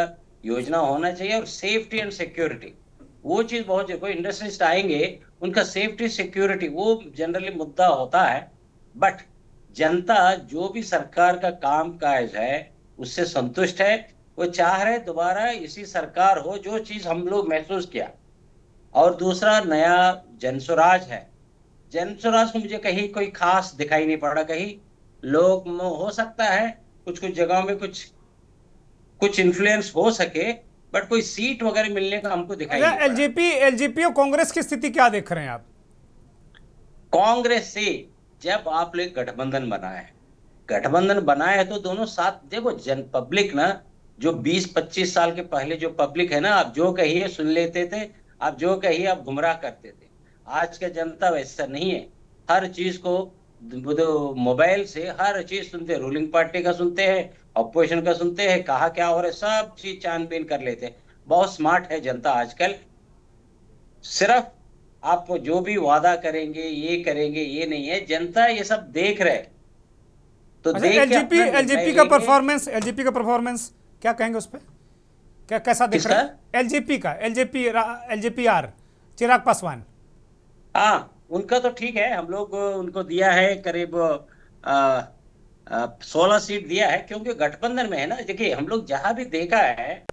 Speaker 4: योजना होना चाहिए। और सेफ्टी एंड सिक्योरिटी वो चीज बहुत, कोई इंडस्ट्रियलिस्ट आएंगे उनका सेफ्टी सिक्योरिटी वो जनरली मुद्दा होता है। बट जनता जो भी सरकार का काम काज है उससे संतुष्ट है, वो चाह रहे दोबारा इसी सरकार हो, जो चीज हम लोग महसूस किया। और दूसरा नया जनसुराज है, जनसुराज को मुझे कहीं कोई खास दिखाई नहीं पड़ा। कहीं लोग हो सकता है कुछ कुछ जगहों में कुछ इन्फ्लुएंस हो सके, बट कोई सीट वगैरह मिलने का हमको दिखाई नहीं पड़ा।
Speaker 1: एलजेपी और कांग्रेस की स्थिति क्या देख रहे हैं आप?
Speaker 4: कांग्रेस से जब आप लोग गठबंधन बनाए है तो दोनों साथ देखो, जन पब्लिक ना जो 20-25 साल के पहले जो पब्लिक है ना, आप जो कहिए सुन लेते थे, आप जो कहिए आप गुमराह करते थे। आज का जनता वैसा नहीं है, हर चीज को मोबाइल से हर चीज सुनते हैं, रूलिंग पार्टी का सुनते हैं, अपोजिशन का सुनते हैं, कहा क्या हो रहा है सब चीज छानबीन कर लेते हैं। बहुत स्मार्ट है जनता आजकल। सिर्फ आप जो भी वादा करेंगे ये करेंगे ये नहीं है, जनता ये सब देख रहे। तो
Speaker 1: अच्छा, एलजेपी का परफॉर्मेंस क्या कहेंगे उस पर? क्या कैसा दिख रहा है एलजेपी आर चिराग पासवान?
Speaker 4: हाँ, उनका तो ठीक है, हम लोग उनको दिया है करीब 16 सीट दिया है, क्योंकि गठबंधन में है ना। देखिए हम लोग जहां भी देखा है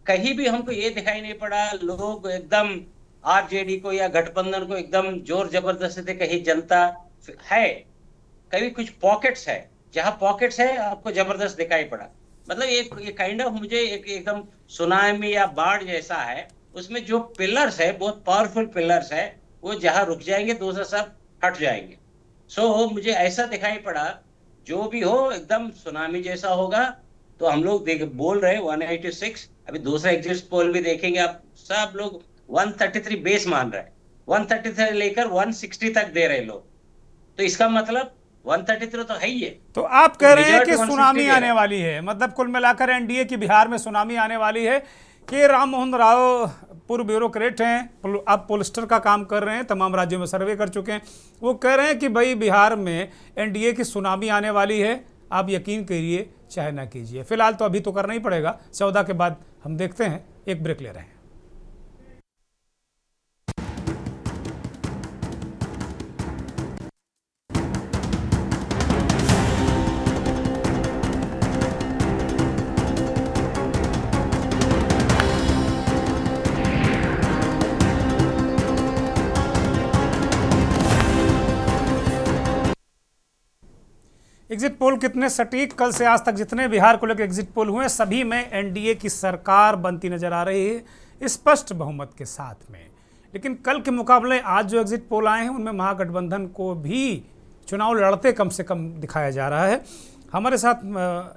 Speaker 4: कहीं भी हमको ये दिखाई नहीं पड़ा लोग एकदम आरजेडी को या गठबंधन को एकदम जोर जबरदस्ती से, कहीं जनता है, कभी कुछ पॉकेट्स है, जहां पॉकेट्स है आपको जबरदस्त दिखाई पड़ा। मतलब ये काइंड ऑफ मुझे एक सुनामी या बाढ़ जैसा है, उसमें जो पिलर्स है बहुत पावरफुल पिलर्स है, वो जहां रुक जाएंगे दूसरा सब हट जाएंगे। सो मुझे ऐसा दिखाई पड़ा जो भी हो एकदम सुनामी जैसा होगा। तो हम लोग बोल रहे 186, अभी दूसरा एग्जिट पोल भी देखेंगे आप, सब लोग 133 बेस मान रहे हैं, 133 लेकर 160 तक दे रहे लोग, तो इसका मतलब 133 तो है ही है।
Speaker 1: तो आप कह रहे हैं कि सुनामी आने वाली है, मतलब कुल मिलाकर एनडीए की बिहार में सुनामी आने वाली है। कि राम मोहन राव पूर्व ब्यूरोक्रेट हैं, आप पोलिस्टर का काम कर रहे हैं, तमाम राज्यों में सर्वे कर चुके हैं, वो कह रहे हैं कि भाई बिहार में एनडीए की सुनामी आने वाली है। आप यकीन करिए चाहे ना कीजिए, फिलहाल तो अभी तो करना ही पड़ेगा, 14 के बाद हम देखते हैं। एक ब्रेक ले रहे हैं। एग्जिट पोल कितने सटीक? कल से आज तक जितने बिहार को लेकर एग्जिट पोल हुए सभी में एनडीए की सरकार बनती नजर आ रही है स्पष्ट बहुमत के साथ में। लेकिन कल के मुकाबले आज जो एग्जिट पोल आए हैं उनमें महागठबंधन को भी चुनाव लड़ते कम से कम दिखाया जा रहा है। हमारे साथ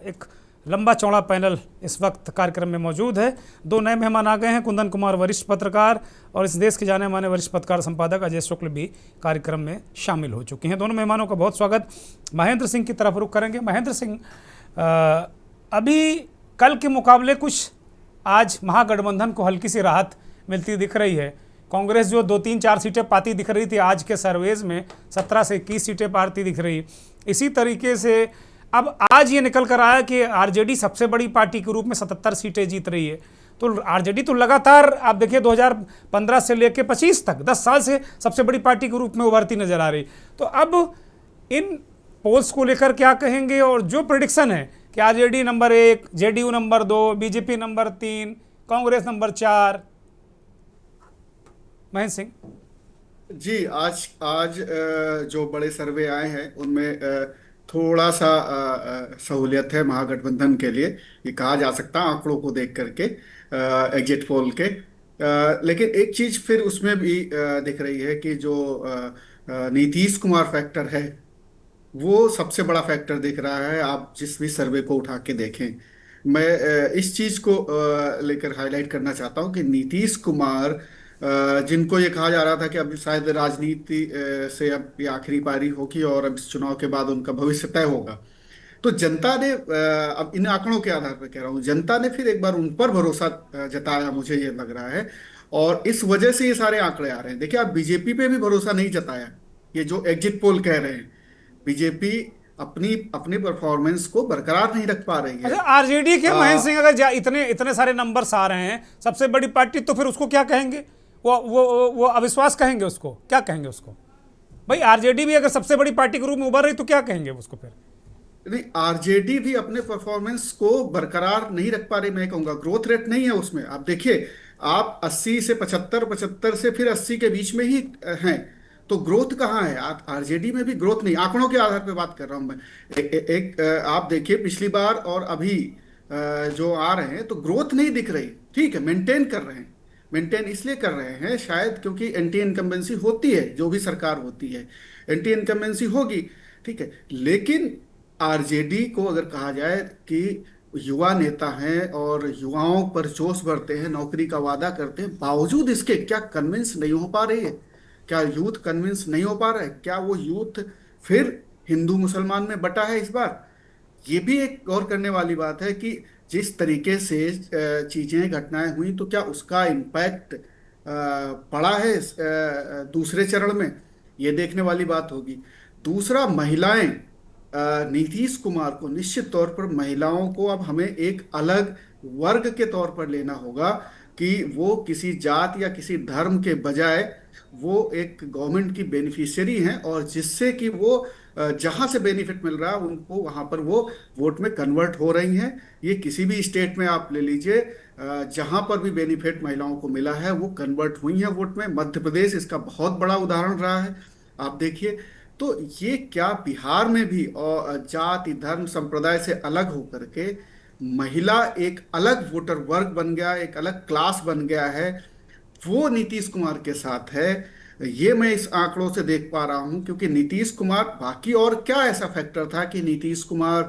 Speaker 1: एक लंबा चौड़ा पैनल इस वक्त कार्यक्रम में मौजूद है। दो नए मेहमान आ गए हैं, कुंदन कुमार वरिष्ठ पत्रकार और इस देश के जाने माने वरिष्ठ पत्रकार संपादक अजय शुक्ल भी कार्यक्रम में शामिल हो चुके हैं। दोनों मेहमानों का बहुत स्वागत। महेंद्र सिंह की तरफ रुख करेंगे। महेंद्र सिंह, अभी कल के मुकाबले कुछ आज महागठबंधन को हल्की सी राहत मिलती दिख रही है। कांग्रेस जो 2-3-4 सीटें पाती दिख रही थी, आज के सर्वेज में 17 से 21 सीटें पाती दिख रही। इसी तरीके से अब आज ये निकल कर आया कि आरजेडी सबसे बड़ी पार्टी के रूप में 77 सीटें जीत रही है। तो आरजेडी तो लगातार आप देखिए 2015 से लेकर 25 तक 10 साल से सबसे बड़ी पार्टी के रूप में उभरती नजर आ रही। तो अब इन पोल्स को लेकर क्या कहेंगे, और जो प्रेडिक्शन है कि RJD number 1, JDU number 2, BJP number 3, Congress number 4। Mahendra Singh.
Speaker 5: जी, आज आज जो बड़े सर्वे आए हैं उनमें थोड़ा सा सहूलियत है महागठबंधन के लिए, ये कहा जा सकता है आंकड़ों को देख करके, एग्जिट पोल के। लेकिन एक चीज फिर उसमें भी दिख रही है कि जो नीतीश कुमार फैक्टर है वो सबसे बड़ा फैक्टर दिख रहा है, आप जिस भी सर्वे को उठा के देखें। मैं इस चीज को लेकर हाईलाइट करना चाहता हूं कि नीतीश कुमार, जिनको ये कहा जा रहा था कि अब शायद राजनीति से अब ये आखिरी पारी होगी और अब इस चुनाव के बाद उनका भविष्य तय होगा, तो जनता ने, अब इन आंकड़ों के आधार पर कह रहा हूँ, जनता ने फिर एक बार उन पर भरोसा जताया, मुझे ये लग रहा है। और इस वजह से ये सारे आंकड़े आ रहे हैं। देखिए, आप बीजेपी पे भी भरोसा नहीं जताया, ये जो एग्जिट पोल कह रहे हैं, बीजेपी अपनी अपनी परफॉर्मेंस को बरकरार नहीं रख पा रही है।
Speaker 1: अच्छा, आरजेडी के महेंद्र सिंह, अगर इतने इतने सारे नंबर्स आ रहे हैं, सबसे बड़ी पार्टी, तो फिर उसको क्या कहेंगे? वो अविश्वास कहेंगे उसको? क्या कहेंगे उसको? भाई आरजेडी भी अगर सबसे बड़ी पार्टी के रूप में उभर रही तो क्या कहेंगे उसको फिर?
Speaker 5: नहीं, आरजेडी भी अपने परफॉर्मेंस को बरकरार नहीं रख पा रही। मैं कहूंगा ग्रोथ रेट नहीं है उसमें। आप देखिए, आप 80 से 75, 75 से फिर 80 के बीच में ही हैं, तो ग्रोथ कहाँ है? आप आरजेडी में भी ग्रोथ नहीं, आंकड़ों के आधार पे बात कर रहा हूं मैं। एक आप देखिए पिछली बार और अभी जो आ रहे हैं, तो ग्रोथ नहीं दिख रही। ठीक है, मेंटेन कर रहे हैं। मेंटेन इसलिए कर रहे हैं शायद क्योंकि एंटी इनकम्बेंसी होती है, जो भी सरकार होती है एंटी इनकम्बेंसी होगी, ठीक है। लेकिन आरजेडी को अगर कहा जाए कि युवा नेता हैं और युवाओं पर जोश भरते हैं, नौकरी का वादा करते हैं, बावजूद इसके क्या कन्विंस नहीं हो पा रही है? क्या यूथ कन्विंस नहीं हो पा रहा है? क्या वो यूथ फिर हिंदू मुसलमान में बटा है इस बार? ये भी एक गौर करने वाली बात है कि जिस तरीके से चीजें, घटनाएं हुई, तो क्या उसका इम्पैक्ट पड़ा है दूसरे चरण में? ये देखने वाली बात होगी। दूसरा, महिलाएं, नीतीश कुमार को निश्चित तौर पर महिलाओं को अब हमें एक अलग वर्ग के तौर पर लेना होगा कि वो किसी जात या किसी धर्म के बजाय वो एक गवर्नमेंट की बेनिफिशियरी हैं, और जिससे कि वो जहां से बेनिफिट मिल रहा है उनको वहां पर वो वोट में कन्वर्ट हो रही हैं। ये किसी भी स्टेट में आप ले लीजिए, जहां पर भी बेनिफिट महिलाओं को मिला है वो कन्वर्ट हुई हैं वोट में। मध्य प्रदेश इसका बहुत बड़ा उदाहरण रहा है, आप देखिए। तो ये क्या बिहार में भी और जाति धर्म संप्रदाय से अलग होकर के महिला एक अलग वोटर वर्ग बन गया, एक अलग क्लास बन गया है, वो नीतीश कुमार के साथ है। ये मैं इस आंकड़ों से देख पा रहा हूं, क्योंकि नीतीश कुमार, बाकी और क्या ऐसा फैक्टर था कि नीतीश कुमार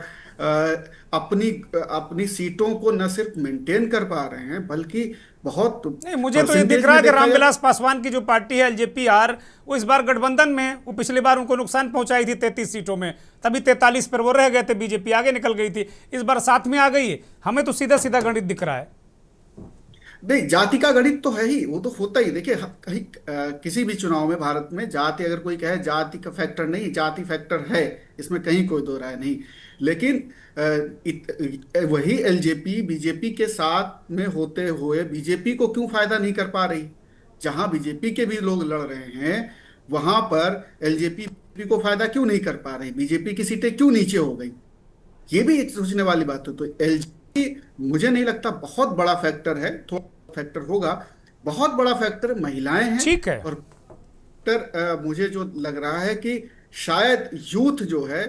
Speaker 5: अपनी अपनी सीटों को न सिर्फ मेंटेन कर पा रहे हैं बल्कि बहुत,
Speaker 1: नहीं, मुझे तो ये दिख रहा है कि रामविलास पासवान की जो पार्टी है एलजेपीआर, वो इस बार गठबंधन में, वो पिछली बार उनको नुकसान पहुंचाई थी 33 सीटों में, तभी 43 पर वो रह गए थे, बीजेपी आगे निकल गई थी। इस बार 7 में आ गई है। हमें तो सीधा सीधा गणित दिख रहा है।
Speaker 5: नहीं, जाति का गणित तो है ही, वो तो होता ही। देखिए, कहीं किसी भी चुनाव में भारत में जाति, अगर कोई कहे जाति का फैक्टर नहीं, जाति फैक्टर है, इसमें कहीं कोई दो राय नहीं। लेकिन वही एलजेपी बीजेपी के साथ में होते हुए बीजेपी को क्यों फायदा नहीं कर पा रही? जहां बीजेपी के भी लोग लड़ रहे हैं वहां पर एलजेपी को फायदा क्यों नहीं कर पा रही? बीजेपी की सीटें क्यों नीचे हो गई? ये भी एक सोचने वाली बात है। तो एलजेपी, मुझे नहीं लगता बहुत बड़ा फैक्टर है, थोड़ा फैक्टर होगा। बहुत बड़ा फैक्टर महिलाएं हैं।
Speaker 1: ठीक है।
Speaker 5: और मुझे जो लग रहा है कि शायद यूथ जो है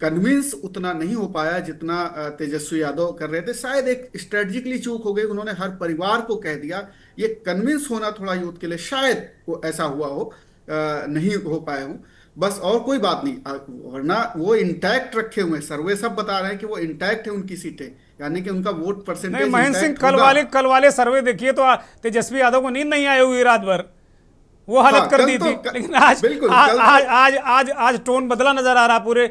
Speaker 5: कन्विंस उतना नहीं हो पाया जितना तेजस्वी यादव कर रहे थे। शायद एक स्ट्रेटजिकली चूक हो गई, उन्होंने हर परिवार को कह दिया। ये कन्विंस होना थोड़ा यूथ के लिए शायद वो ऐसा हुआ हो, नहीं हो पाए हो, बस, और कोई बात नहीं। वरना वो इंटैक्ट रखे हुए, सर्वे सब बता रहे हैं कि वो इंटैक्ट है उनकी सीटें, यानी कि उनका वोट परसेंटेज।
Speaker 1: नहीं, महेंद्र सिंह, कल वाले सर्वे देखिए तो तेजस्वी यादव को नींद नहीं आई हुई रात भर, वो हालत कर दी थी। लेकिन आज टोन बदला नजर आ रहा पूरे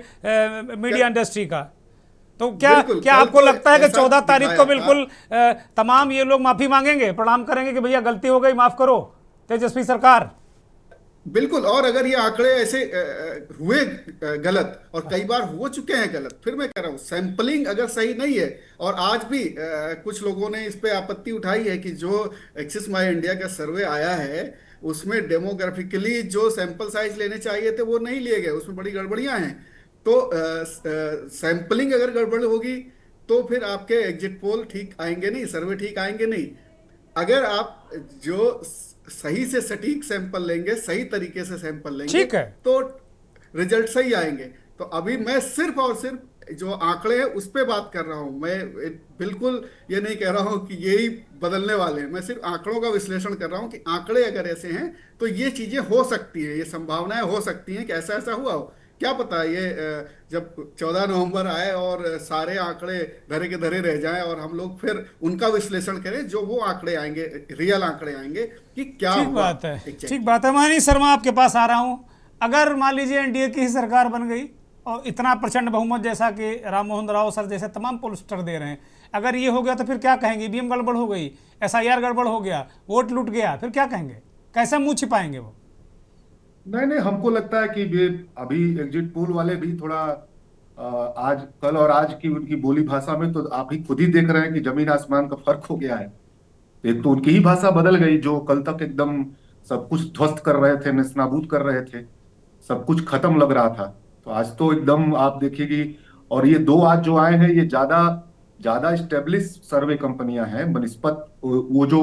Speaker 1: मीडिया इंडस्ट्री का। तो क्या आपको लगता है कि 14 तारीख को बिल्कुल तमाम ये लोग माफी मांगेंगे, प्रणाम करेंगे कि भैया गलती हो गई, माफ करो तेजस्वी सरकार?
Speaker 5: बिल्कुल। और अगर ये आंकड़े ऐसे हुए गलत, और कई बार हो चुके हैं गलत, फिर मैं कह रहा हूँ सैंपलिंग अगर सही नहीं है, और आज भी कुछ लोगों ने इस पे आपत्ति उठाई है कि जो एक्सिस माई इंडिया का सर्वे आया है उसमें डेमोग्राफिकली जो सैंपल साइज लेने चाहिए थे वो नहीं लिए गए, उसमें बड़ी गड़बड़ियां हैं। तो सैंपलिंग अगर गड़बड़ होगी तो फिर आपके एग्जिट पोल ठीक आएंगे नहीं, सर्वे ठीक आएंगे नहीं। अगर आप जो सही से सटीक सैंपल लेंगे, सही तरीके से सैंपल लेंगे,
Speaker 1: ठीक है।
Speaker 5: तो रिजल्ट सही आएंगे। तो अभी मैं सिर्फ और सिर्फ जो आंकड़े हैं उस पे बात कर रहा हूं। मैं बिल्कुल ये नहीं कह रहा हूं कि यही बदलने वाले हैं। मैं सिर्फ आंकड़ों का विश्लेषण कर रहा हूं कि आंकड़े अगर ऐसे हैं तो ये चीजें हो सकती हैं, ये संभावनाएं हो सकती हैं कि ऐसा ऐसा हुआ हो। क्या पता ये जब 14 नवंबर आए और सारे आंकड़े धरे के धरे रह जाएं और हम लोग फिर उनका विश्लेषण करें, जो वो आंकड़े आएंगे, रियल आंकड़े आएंगे कि क्या
Speaker 1: ठीक
Speaker 5: हुआ
Speaker 1: बात है,
Speaker 5: exactly।
Speaker 1: ठीक बात है। मनीष शर्मा आपके पास आ रहा हूं। अगर मान लीजिए एनडीए की ही सरकार बन गई और इतना प्रचंड बहुमत जैसा कि राम मोहन राव सर जैसे तमाम पोलस्टर दे रहे हैं, अगर ये हो गया तो फिर क्या कहेंगे? ईवीएम गड़बड़ हो गई, एसआईआर गड़बड़ हो गया, वोट लूट गया, फिर क्या कहेंगे? कैसे मुंह छिपाएंगे वो?
Speaker 6: नहीं नहीं, हमको लगता है कि ये अभी एग्जिट पोल वाले भी थोड़ा आज कल और आज की उनकी बोली भाषा में तो आप ही खुद ही देख रहे हैं कि जमीन आसमान का फर्क हो गया है। एक तो उनकी ही भाषा बदल गई, जो कल तक एकदम सब कुछ ध्वस्त कर रहे थे, नेस्तनाबूद कर रहे थे, सब कुछ खत्म लग रहा था, तो आज तो एकदम आप देखिएगी। और ये दो आज जो आए हैं ये ज्यादा ज्यादा स्टेब्लिश सर्वे कंपनियां हैं बनिस्पत वो जो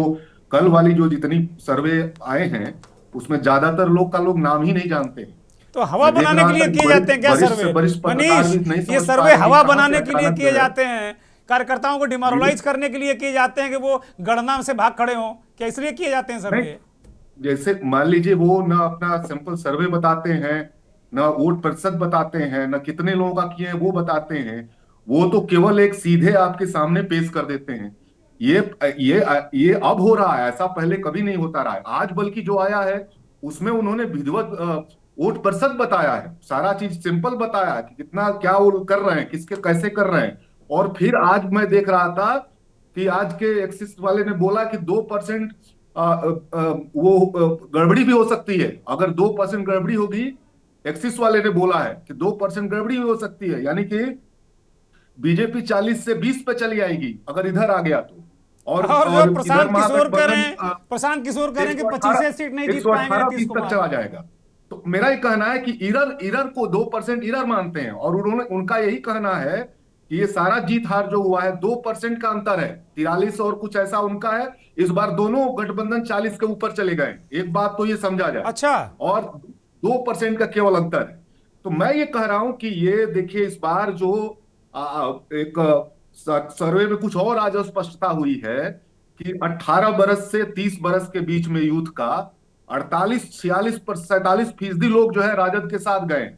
Speaker 6: कल वाली जो जितनी सर्वे आए हैं उसमें ज्यादातर लोग का लोग नाम ही नहीं जानते हैं।
Speaker 1: तो हवा
Speaker 6: मैं देख
Speaker 1: बनाने
Speaker 6: रहा
Speaker 1: के लिए
Speaker 6: था
Speaker 1: किए
Speaker 6: बरिष्ठ-
Speaker 1: जाते हैं क्या
Speaker 6: बरिष्ठ से
Speaker 1: सर्वे?
Speaker 6: बरिष्ठ पत्रकार
Speaker 1: मनीष,
Speaker 6: भी नहीं
Speaker 1: ये
Speaker 6: समझ पा
Speaker 1: सर्वे
Speaker 6: रहे कि
Speaker 1: हवा
Speaker 6: कहां
Speaker 1: बनाने
Speaker 6: से
Speaker 1: के लिए
Speaker 6: अचानक
Speaker 1: किए जाते हैं, कार्यकर्ताओं को डिमोरलाइज करने के लिए किए जाते हैं कि वो गणना से भाग खड़े हों, क्या इसलिए किए जाते हैं सर्वे?
Speaker 6: नहीं, जैसे मान लीजिए वो ना अपना सिंपल सर्वे बताते हैं, ना वोट प्रतिशत बताते हैं, ना कितने लोगों का किए हैं वो बताते हैं। वो तो केवल एक सीधे आपके सामने पेश कर देते हैं। ये ये अब हो रहा है, ऐसा पहले कभी नहीं होता रहा है। आज बल्कि जो आया है उसमें उन्होंने विधिवत वोट प्रतिशत बताया है, सारा चीज सिंपल बताया है कि कितना क्या वो कर रहे हैं, किसके कैसे कर रहे हैं। और फिर आज मैं देख रहा था कि आज के एक्सिस वाले ने बोला कि 2% वो गड़बड़ी भी हो सकती है। अगर 2% गड़बड़ी होगी, एक्सिस वाले ने बोला है कि 2% गड़बड़ी भी हो सकती है, यानी कि बीजेपी 40 से 20 पे चली आएगी अगर इधर आ गया तो।
Speaker 1: और जो
Speaker 6: इधर
Speaker 1: प्रशांत किशोर कह रहे हैं,
Speaker 6: महागठबंधन
Speaker 1: प्रशांत किशोर कह रहे हैं कि 25 सीट नहीं जीत पाएंगे
Speaker 6: 118
Speaker 1: नीतीश
Speaker 6: तक
Speaker 1: कुमार।
Speaker 6: चला जाएगा। तो मेरा ये कहना है कि इरर को 2% इरर मानते हैं, और उन्होंने उनका यही कहना है कि ये सारा जीत हार जो हुआ है 2% का अंतर है, 43 और कुछ ऐसा उनका है। इस बार दोनं गठबंधन 40 के ऊपर चले गए, एक बात तो ये समझा जाए।
Speaker 1: अच्छा,
Speaker 6: और 2% का केवल अंतर है। तो मैं ये कह रहा हूं कि ये देखिए इस बार जो एक सर्वे में कुछ और आज स्पष्टता हुई है कि 18 बरस से 30 बरस के बीच में यूथ का 47% लोग जो है राजद के साथ गए,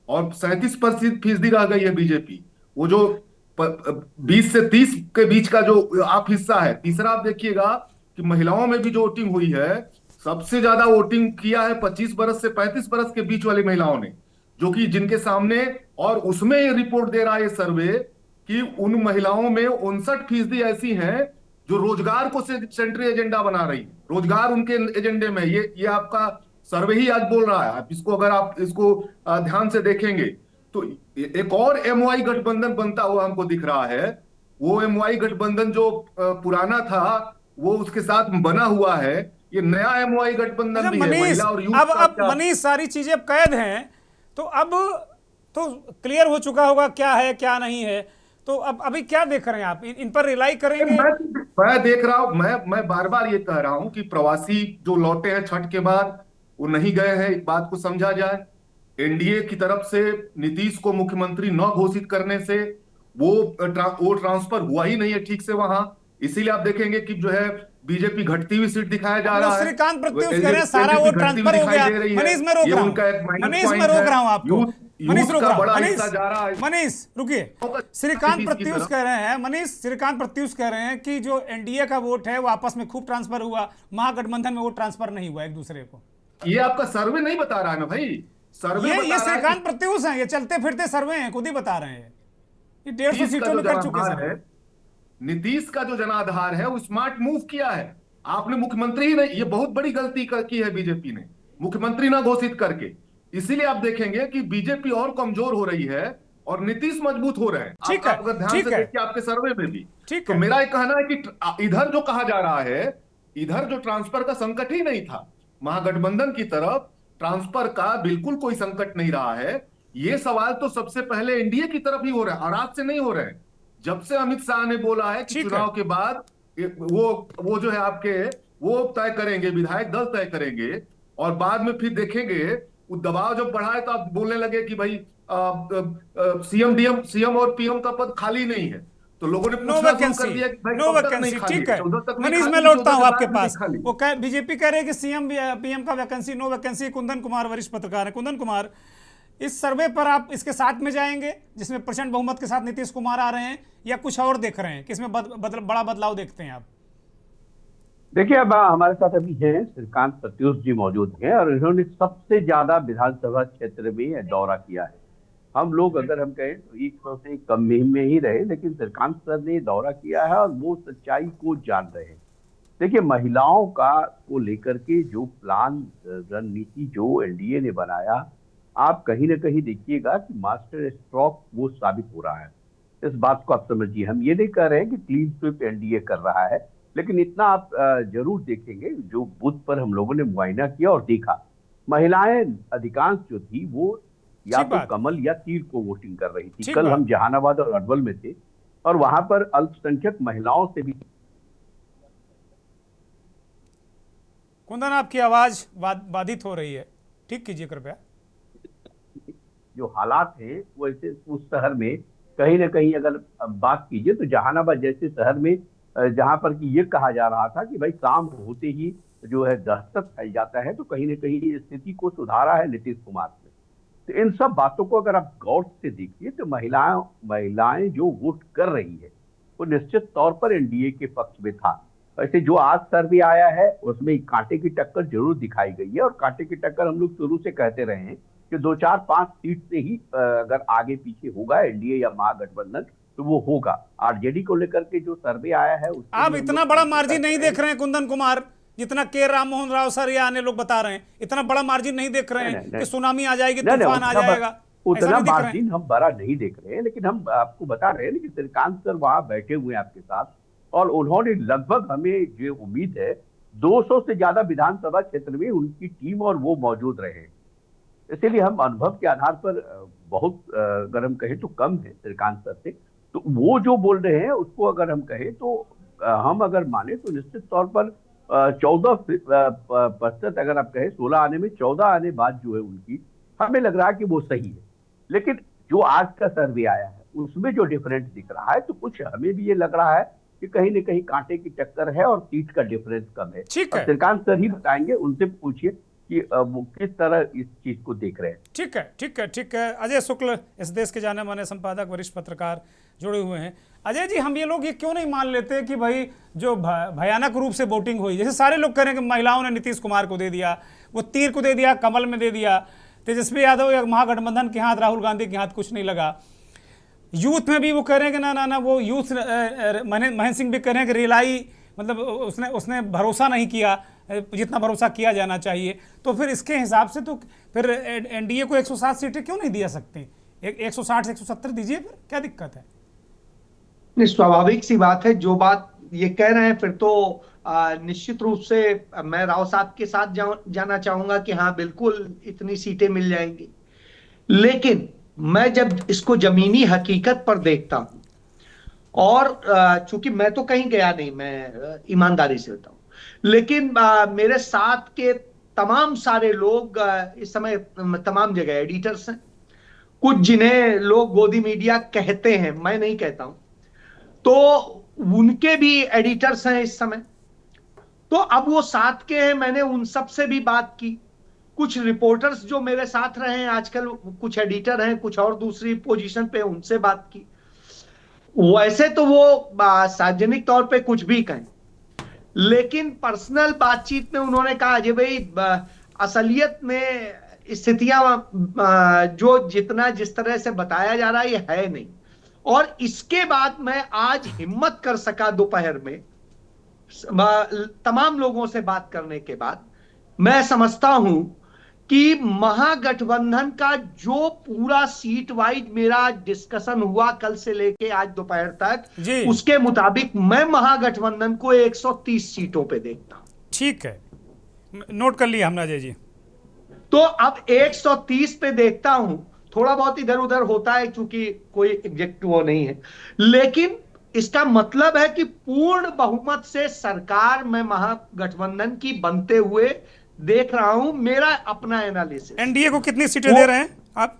Speaker 6: और 37% रह गई है बीजेपी। वो जो 20 से 30 के बीच का जो आप हिस्सा है। तीसरा आप देखिएगा कि महिलाओं में भी जो वोटिंग हुई है, सबसे ज्यादा वोटिंग किया है 25 बरस से 35 बरस के बीच वाली महिलाओं ने, जो कि जिनके सामने, और उसमें ये रिपोर्ट दे रहा है ये सर्वे कि उन महिलाओं में 59% ऐसी हैं जो रोजगार को सेंट्री एजेंडा बना रही है, रोजगार उनके एजेंडे में। ये आपका सर्वे ही आज बोल रहा है। आप इसको अगर आप इसको ध्यान से देखेंगे तो एक और एमवाई गठबंधन बनता हुआ हमको दिख रहा है। वो एमवाई गठबंधन जो पुराना था वो उसके साथ बना हुआ है, ये नया एमवाई गठबंधन भी है।
Speaker 1: मनीष,
Speaker 6: महिला और यूथ
Speaker 1: अब मनीष सारी चीजें अब कैद हैं, तो अब तो क्लियर हो चुका होगा क्या है क्या नहीं है। तो अब अभी क्या देख रहे हैं आप? इन पर रिलाई करेंगे?
Speaker 6: मैं देख रहा हूं, मैं बार बार ये कह रहा हूं कि प्रवासी जो लौटे हैं छठ के बाद वो नहीं गए हैं, एक बात को समझा जाए। एनडीए की तरफ से नीतीश को मुख्यमंत्री न घोषित करने से वो ट्रांसफर हुआ ही नहीं है ठीक से वहां। इसीलिए आप देखेंगे कि जो है बीजेपी घटती हुई सीट दिखाया जा रहा है।
Speaker 1: श्रीकांत प्रत्युष कह रहे हैं सारा वो ट्रांसफर हो गया। मनीष मैं रोक रहा हूं, मनीष मैं रोक रहा हूं आपको, मनीष रोक रहा हूं, मनीष रुकिए। श्रीकांत प्रत्युष कह रहे हैं, मनीष श्रीकांत प्रत्युष कह रहे हैं कि जो एनडीए का वोट है वो आपस में खूब ट्रांसफर हुआ, महागठबंधन में वो ट्रांसफर नहीं हुआ एक दूसरे को।
Speaker 6: ये आपका सर्वे नहीं बता रहा है ना भाई, सर्वे
Speaker 1: ये श्रीकांत प्रत्युष हैं, ये चलते फिरते सर्वे हैं, खुद ही बता रहे हैं। ये 150 सीटों में कर चुके हैं।
Speaker 6: नीतीश का जो जनाधार है वो स्मार्ट मूव किया है। आपने मुख्यमंत्री ही नहीं, ये बहुत बड़ी गलती की है बीजेपी ने, मुख्यमंत्री ना घोषित करके। इसीलिए आप देखेंगे कि बीजेपी और कमजोर हो रही है और नीतीश मजबूत हो रहे हैं।
Speaker 1: ठीक है,
Speaker 6: अगर ध्यान से देखिए आपके सर्वे में भी। तो
Speaker 1: है।
Speaker 6: मेरा ये कहना है कि इधर जो कहा जा रहा है, इधर जो ट्रांसफर का संकट ही नहीं था, महागठबंधन की तरफ ट्रांसफर का बिल्कुल कोई संकट नहीं रहा है। ये सवाल तो सबसे पहले एनडीए की तरफ ही हो रहा है और आज से नहीं हो रहा है। जब से अमित शाह ने बोला है कि
Speaker 1: ठीक है।
Speaker 6: चुनाव के बाद वो जो है आपके वो तय करेंगे, विधायक दल तय करेंगे, और बाद में फिर देखेंगे वो दबाव जब बढ़ा है तो आप बोलने लगे कि भाई सीएम और पीएम का पद खाली नहीं है, तो लोगों ने
Speaker 1: नो
Speaker 6: पूछना शुरू
Speaker 1: वैकेंसी,
Speaker 6: कर दिया कि भाई
Speaker 1: नो
Speaker 6: कब तक नहीं
Speaker 1: वैकेंसी,
Speaker 6: खाली
Speaker 1: ठीक
Speaker 6: है,
Speaker 1: है।
Speaker 6: 14 तक नहीं
Speaker 1: मनीष,
Speaker 6: खाली,
Speaker 1: मैं लौटता
Speaker 6: 14
Speaker 1: हूं
Speaker 6: के
Speaker 1: आपके
Speaker 6: बाद भी नहीं
Speaker 1: पास।
Speaker 6: खाली।
Speaker 1: वो बीजेपी कह रहे हैं कि सीएम पीएम का vacancy, no vacancy. Kundan Kumar वरिष्ठ पत्रकार है। कुंदन कुमार, इस सर्वे पर आप इसके साथ में जाएंगे जिसमें प्रचंड बहुमत के साथ नीतीश कुमार आ रहे हैं, या कुछ और देख रहे हैं कि इसमें बड़ा बदलाव देखते हैं आप?
Speaker 7: देखिए, अब हमारे साथ अभी हैं श्रीकांत प्रत्युष जी मौजूद हैं और इन्होंने सबसे ज्यादा विधानसभा क्षेत्र में दौरा किया है। हम लोग अगर हम कहें तो 100 से कम में ही रहे, लेकिन श्रीकांत सर ने दौरा किया है और वो सच्चाई को जान रहे हैं। देखिए, महिलाओं का को लेकर के जो प्लान, रणनीति जो एनडीए ने बनाया, आप कहीं ना कहीं देखिएगा कि मास्टर स्ट्रोक वो साबित हो रहा है। इस बात को आप समझिए। हम ये नहीं कह रहे हैं कि क्लीन स्वीप एनडीए कर रहा है, लेकिन इतना आप जरूर देखेंगे, जो बूथ पर हम लोगों ने मुआयना किया और देखा, महिलाएं अधिकांश जो थी वो या तो कमल या तीर को वोटिंग कर रही थी। कल हम जहानाबाद और अरवल में थे और वहां पर अल्पसंख्यक महिलाओं से भी।
Speaker 1: कुंदन, आपकी आवाज बाधित हो रही है, ठीक कीजिए कृपया।
Speaker 7: जो हालात हैं वो ऐसे, उस शहर में कहीं ना कहीं अगर बात कीजिए तो जहानाबाद जैसे शहर में, जहां पर कि ये कहा जा रहा था कि भाई शाम होते ही जो है दहशत फैल जाता है, तो कहीं ना कहीं स्थिति को सुधारा है नीतीश कुमार ने। तो इन सब बातों को अगर आप गौर से देखिए तो महिलाएं जो वोट कर रही है वो निश्चित तौर पर एनडीए के पक्ष में था। वैसे जो आज सर्वे आया है उसमें कांटे की टक्कर जरूर दिखाई गई है, और कांटे की टक्कर हम लोग शुरू से कहते रहे हैं कि 2, 4, 5 सीट से ही अगर आगे पीछे होगा एनडीए या महागठबंधन तो वो होगा। आरजेडी को लेकर के जो सर्वे आया है
Speaker 1: आप इतना बड़ा मार्जिन नहीं देख रहे हैं कुंदन कुमार, जितना के राममोहन राव सर या अन्य लोग बता रहे हैं। इतना बड़ा मार्जिन नहीं देख रहे हैं कि सुनामी आ जाएगी, तूफान आ जाएगा,
Speaker 7: उतना मार्जिन हम बड़ा नहीं देख रहे हैं। लेकिन हम आपको बता रहे हैं कि श्रीकांत सर वहां बैठे हुए हैं आपके साथ, और उन्होंने लगभग, हमें जो उम्मीद है 200 से ज्यादा विधानसभा क्षेत्र में उनकी टीम और वो मौजूद रहे। इसीलिए हम अनुभव के आधार पर बहुत, अगर हम कहें तो कम है श्रीकांत सर से, तो वो जो बोल रहे हैं उसको अगर हम कहें तो हम अगर माने तो निश्चित तौर पर 14% अगर आप कहें 16 आने में 14 आने बाद जो है उनकी, हमें लग रहा है कि वो सही है। लेकिन जो आज का सर्वे आया है उसमें जो डिफरेंस दिख रहा है, तो कुछ हमें भी ये लग रहा है कि कहीं ना कहीं कांटे की टक्कर है और सीट का डिफरेंस कम है। श्रीकांत सर ही बताएंगे, उनसे पूछिए कि वो किस तरह इस चीज को देख रहे हैं।
Speaker 1: ठीक है, ठीक है, ठीक है। अजय शुक्ल, इस देश के जाने माने संपादक, वरिष्ठ पत्रकार जुड़े हुए हैं। अजय जी, हम ये लोग ये क्यों नहीं मान लेते कि भाई जो भयानक रूप से वोटिंग हुई, जैसे सारे लोग कह रहे हैं कि महिलाओं ने नीतीश कुमार को दे दिया, वो तीर को दे दिया, कमल में दे दिया, तेजस्वी यादव या महागठबंधन के हाथ, राहुल गांधी के हाथ कुछ नहीं लगा। यूथ में भी वो कह रहे हैं कि ना, वो यूथ, महेंद्र सिंह भी कह रहे हैं कि रिलाई, मतलब उसने भरोसा नहीं किया जितना भरोसा किया जाना चाहिए। तो फिर इसके हिसाब से तो फिर एनडीए को 107 सीटें क्यों नहीं दिया सकती? 160 170 दीजिए, फिर क्या दिक्कत है?
Speaker 8: नहीं, स्वाभाविक सी बात है। जो बात ये कह रहे हैं फिर तो निश्चित रूप से मैं राव साहब के साथ जाना चाहूंगा कि हाँ बिल्कुल इतनी सीटें मिल जाएंगी। लेकिन मैं जब इसको जमीनी हकीकत पर देखता हूं, और चूंकि मैं तो कहीं गया नहीं, मैं ईमानदारी से बताऊं, लेकिन मेरे साथ के तमाम सारे लोग इस समय तमाम जगह एडिटर्स हैं, कुछ जिन्हें लोग गोदी मीडिया कहते हैं, मैं नहीं कहता हूं, तो उनके भी एडिटर्स हैं इस समय। तो अब वो साथ के हैं, मैंने उन सब से भी बात की। कुछ रिपोर्टर्स जो मेरे साथ रहे हैं आजकल, कुछ एडिटर हैं, कुछ और दूसरी पोजीशन पे, उनसे बात की। वैसे तो वो सार्वजनिक तौर पे कुछ भी कहें, लेकिन पर्सनल बातचीत में उन्होंने कहा अजय भाई असलियत में स्थितियां जो जिस तरह से बताया जा रहा है ये है नहीं। और इसके बाद मैं आज हिम्मत कर सका दोपहर में तमाम लोगों से बात करने के बाद, मैं समझता हूं कि महागठबंधन का जो पूरा सीट वाइज मेरा डिस्कशन हुआ कल से लेके आज दोपहर तक, उसके मुताबिक मैं महागठबंधन को 130 सीटों पे देखता हूं।
Speaker 1: ठीक है, नोट कर लिया हमने अजय जी।
Speaker 8: तो अब 130 पे देखता हूं, थोड़ा बहुत इधर उधर होता है क्योंकि कोई एग्जेक्टिव वो नहीं है, लेकिन इसका मतलब है कि पूर्ण बहुमत से सरकार में महागठबंधन की बनते हुए देख रहा हूं। मेरा अपना एनालिसिस,
Speaker 1: एनडीए को कितनी सीटें दे रहे हैं आप?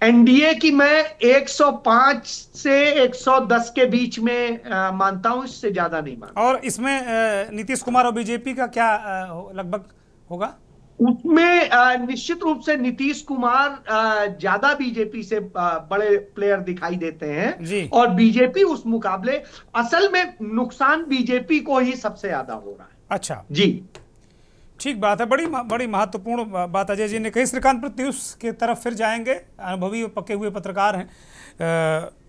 Speaker 8: एनडीए की मैं 105 से 110 के बीच में मानता हूं, इससे ज्यादा नहीं मानता।
Speaker 1: और इसमें नीतीश कुमार और बीजेपी का क्या लगभग होगा?
Speaker 8: उसमें निश्चित रूप से नीतीश कुमार ज्यादा बीजेपी से बड़े प्लेयर दिखाई देते
Speaker 1: जी।
Speaker 8: हैं, और बीजेपी उस मुकाबले, असल में नुकसान बीजेपी को ही सबसे ज्यादा हो रहा है। अच्छा जी,
Speaker 1: ठीक बात है। बड़ी महत्वपूर्ण बात अजय जी ने कही। श्रीकांत प्रत्युष की तरफ फिर जाएंगे, अनुभवी पके हुए पत्रकार हैं।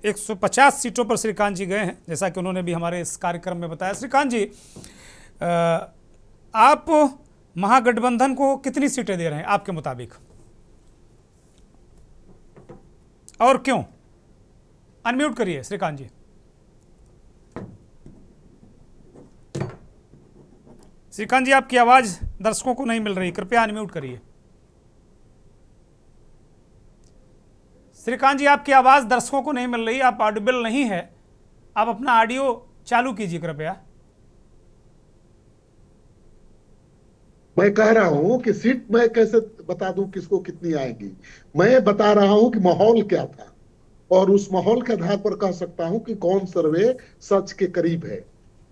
Speaker 1: 150 सीटों पर श्रीकांत जी गए हैं, जैसा कि उन्होंने भी हमारे इस कार्यक्रम में बताया। श्रीकांत जी, आप महागठबंधन को कितनी सीटें दे रहे हैं आपके मुताबिक, और क्यों? अनम्यूट करिए श्रीकांत जी। श्रीकांत जी, आपकी आवाज दर्शकों को नहीं मिल रही, कृपया अनम्यूट करिए। श्रीकांत जी, आपकी आवाज दर्शकों को नहीं मिल रही, आप ऑडिबल नहीं है। आप अपना ऑडियो चालू कीजिए कृपया।
Speaker 3: मैं कह रहा हूं कि सीट मैं कैसे बता दूं किसको कितनी आएगी। मैं बता रहा हूं कि माहौल क्या था, और उस माहौल के आधार पर कह सकता हूं कि कौन सर्वे सच के करीब है।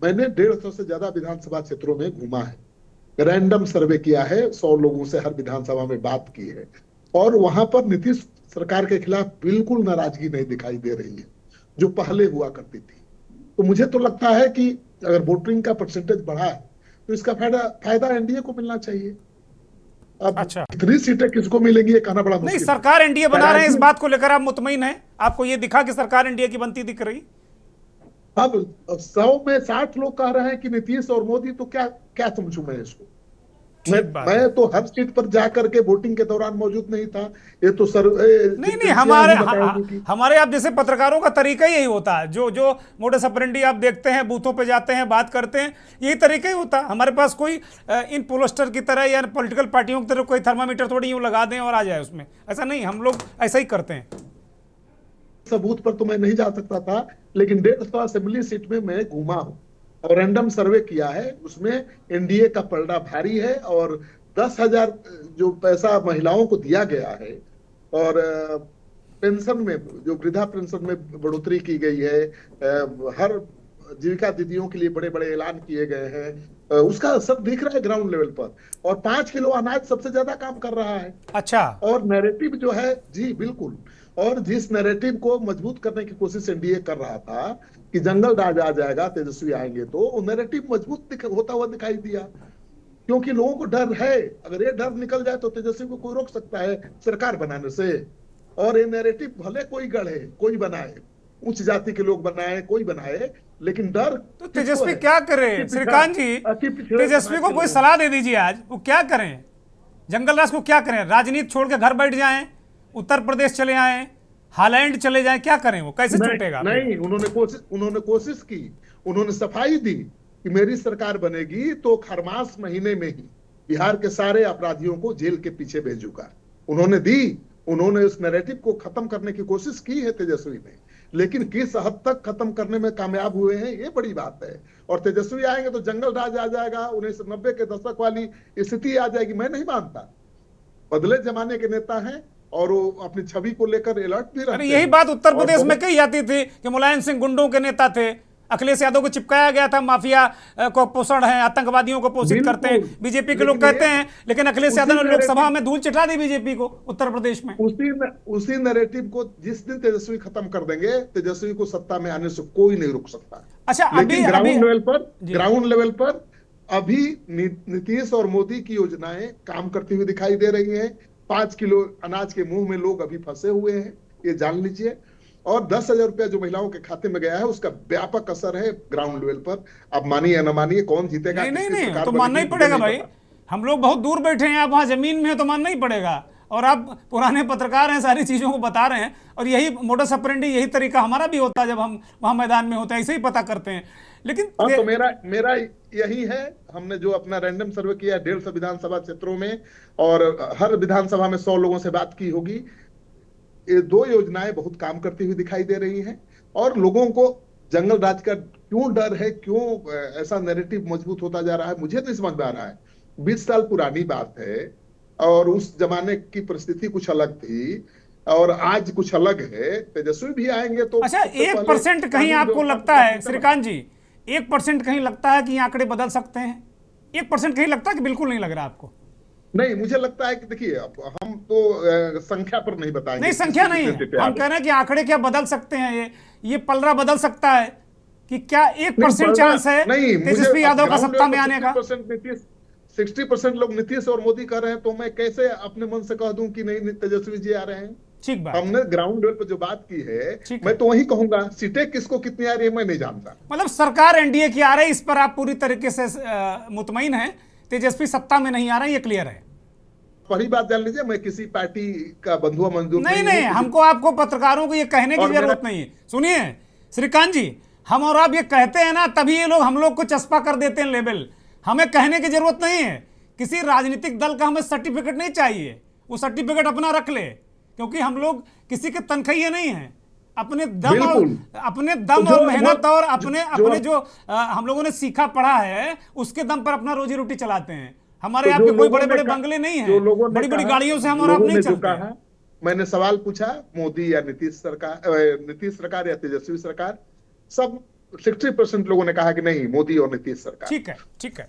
Speaker 3: मैंने 150 से ज्यादा विधानसभा क्षेत्रों में घूमा है, रैंडम सर्वे किया है, 100 लोगों से हर विधानसभा में बात की है, और वहां पर नीतीश सरकार के खिलाफ बिल्कुल नाराजगी नहीं दिखाई दे रही है जो पहले हुआ करती थी। तो मुझे तो लगता है कि अगर वोटिंग का परसेंटेज बढ़ा है तो इसका फायदा एनडीए को मिलना चाहिए। अब कितनी सीटें किसको मिलेंगी ये कहना बड़ा मुश्किल।
Speaker 1: नहीं, सरकार एनडीए बना रहे हैं, इस बात को लेकर आप मुतमईन हैं? आपको ये दिखा कि सरकार एनडीए की बनती दिख रही?
Speaker 3: अब 100 में 60 लोग कह रहे हैं कि नीतीश और मोदी, तो क्या क्या समझूं मैं इसको? मैं तो हर सीट पर जाकर के वोटिंग के दौरान मौजूद नहीं था। ये तो सर
Speaker 1: नहीं, हमारे आप जैसे पत्रकारों का तरीका यही होता है। जो मोडस ऑपरेंडी आप देखते हैं, बूथों पे जाते हैं, बात करते हैं, यही तरीका ही होता है। हमारे पास कोई इन पोस्टर की तरह या पॉलिटिकल पार्टियों की तरह कोई थर्मामीटर थोड़ी यूं लगा दें और आ जाए उसमें, ऐसा नहीं। हम लोग ऐसा ही करते हैं।
Speaker 3: सबूत पर तो मैं नहीं जा सकता था, लेकिन 150 असेंबली सीट में मैं घूमा हूं और रैंडम सर्वे किया है। उसमें एनडीए का पलड़ा भारी है, और 10,000 जो पैसा महिलाओं को दिया गया है, और पेंशन में जो वृद्धा पेंशन में बढ़ोतरी की गई है, हर जीविका दीदियों के लिए बड़े बड़े ऐलान किए गए हैं, उसका सब दिख रहा है ग्राउंड लेवल पर। और 5 किलो अनाज सबसे ज्यादा काम कर रहा है।
Speaker 1: अच्छा।
Speaker 3: और नैरेटिव जो है, जी बिल्कुल, और जिस नैरेटिव को मजबूत करने की कोशिश एनडीए कर रहा था कि जंगल राज आ जाएगा, तेजस्वी आएंगे, तो वो नैरेटिव मजबूत होता हुआ दिखाई दिया, क्योंकि लोगों को डर है। अगर ये डर निकल जाए तो तेजस्वी को कोई रोक सकता है सरकार बनाने से। और ये नैरेटिव भले कोई गढ़े, कोई बनाए, उच्च जाति के लोग बनाए, कोई बनाए, लेकिन डर
Speaker 1: तो तेजस्वी क्या करे? श्रीकांत जी, तेजस्वी को कोई सलाह दे दीजिए आज, वो क्या करें? जंगल राज को क्या करें? राजनीति छोड़ के घर बैठ जाएं, उत्तर प्रदेश चले आए, हालैंड चले जाएं, क्या करें? वो कैसे छूटेगा?
Speaker 3: नहीं, उन्होंने कोशिश की, उन्होंने सफाई दी कि मेरी सरकार बनेगी तो खरमास महीने में ही बिहार के सारे अपराधियों को जेल के पीछे भेजूंगा। उन्होंने दी, उन्होंने उस नैरेटिव को खत्म करने की कोशिश की है तेजस्वी ने, लेकिन किस हद तक खत्म करने में कामयाब हुए हैं ये बड़ी बात है। और तेजस्वी आएंगे तो जंगल राज आ जाएगा, 1990 के दशक वाली स्थिति आ जाएगी। मैं नहीं मानता। बदले जमाने के नेता हैं और वो अपनी छवि को लेकर अलर्ट भी रहते हैं।
Speaker 1: यही बात उत्तर प्रदेश में कही जाती थी कि मुलायम सिंह गुंडों के नेता थे, अखिलेश यादव को चिपकाया गया था माफिया को पोषण है, आतंकवादियों को पोषित करते हैं, बीजेपी के लोग कहते हैं, लेकिन अखिलेश यादव ने लोकसभा में धूल चिटा दी बीजेपी को उत्तर प्रदेश में।
Speaker 3: उसी नैरेटिव को जिस दिन तेजस्वी खत्म कर देंगे, तेजस्वी को सत्ता में आने से कोई नहीं रोक सकता।
Speaker 1: अच्छा,
Speaker 3: लेकिन ग्राउंड लेवल पर अभी नीतीश और मोदी की योजनाएं काम करती हुई दिखाई दे रही है। 5 किलो अनाज के मुंह में लोग अभी फंसे हुए हैं, ये जान लीजिए। और 10,000 रुपया जो महिलाओं के खाते में गया है, उसका व्यापक असर है ग्राउंड लेवल पर। अब मानिए या न मानिए, कौन जीतेगा?
Speaker 1: नहीं, तो मानना ही पड़ेगा भाई। हम लोग बहुत दूर बैठे हैं, आप वहां जमीन में है तो मानना ही पड़ेगा। और आप पुराने पत्रकार हैं, सारी चीजों को बता रहे हैं, और यही मोडस ऑपरेंडी, यही तरीका हमारा भी होता है जब हम वहां मैदान में होते हैं, ऐसे ही पता करते हैं। लेकिन
Speaker 3: तो मेरा यही है, हमने जो अपना रैंडम सर्वे किया 150 विधानसभा क्षेत्रों में, और हर विधानसभा में 100 लोगों से बात की होगी। ये दो योजनाएं बहुत काम करती हुई दिखाई दे रही हैं और लोगों को जंगल राज का क्यों डर है, क्यों ऐसा नैरेटिव मजबूत होता जा रहा है, मुझे नहीं समझ में आ रहा है। 20 साल पुरानी बात है और उस जमाने की परिस्थिति कुछ अलग थी और आज कुछ अलग है। तेजस्वी भी आएंगे तो
Speaker 1: अच्छा, 1% कहीं आपको लगता है श्रीकांत जी, 1% कहीं लगता है कि ये आंकड़े बदल सकते हैं? 1% कहीं लगता है कि बिल्कुल नहीं लग रहा आपको?
Speaker 3: नहीं, मुझे लगता है कि देखिए, अब हम तो संख्या पर नहीं बताएंगे।
Speaker 1: नहीं, संख्या नहीं है, हम कह रहे हैं कि आंकड़े क्या बदल सकते हैं, ये पलड़ा बदल सकता है कि क्या 1% चांस है तेजस्वी यादव का सत्ता में आने का?
Speaker 3: 60% लोग नीतीश और मोदी कह रहे हैं, तो मैं कैसे अपने मन से कह दूं कि नहीं तेजस्वी जी आ रहे हैं?
Speaker 1: ठीक बात।
Speaker 3: हमने ग्राउंड लेवल पर जो बात की है, मैं तो वही कहूंगा, सीटें किसको कितनी आ रही है मैं नहीं जानता।
Speaker 1: मतलब सरकार एनडीए की आ रही है, इस पर आप पूरी तरीके से मुतमईन हैं, तेजस्वी सत्ता में नहीं आ रहा है, ये क्लियर है।
Speaker 3: पहली बात जान लीजिए, मैं किसी पार्टी का बंधुआ मंजूर
Speaker 1: नहीं, हमको आपको पत्रकारों को ये कहने की जरूरत नहीं है। सुनिए श्रीकांत जी, हम और आप ये कहते हैं ना, तभी ये लोग हम लोग को चस्पा कर देते हैं लेबल। हमें कहने की जरूरत नहीं है, किसी राजनीतिक दल का हमें सर्टिफिकेट नहीं चाहिए, वो सर्टिफिकेट अपना रख ले, क्योंकि हम लोग किसी के तनख्वाही नहीं हैं। अपने दम और मेहनत और अपने जो हम लोगों ने सीखा पढ़ा है उसके दम पर अपना रोजी रोटी चलाते हैं। हमारे आपके कोई बड़े बड़े बंगले नहीं है, बड़ी बड़ी गाड़ियों से हम और आप नहीं चलते हैं।
Speaker 3: मैंने सवाल पूछा, मोदी या नीतीश सरकार या तेजस्वी सरकार, सब 60% लोगों ने कहा कि नहीं, मोदी और नीतीश सरकार।
Speaker 1: ठीक है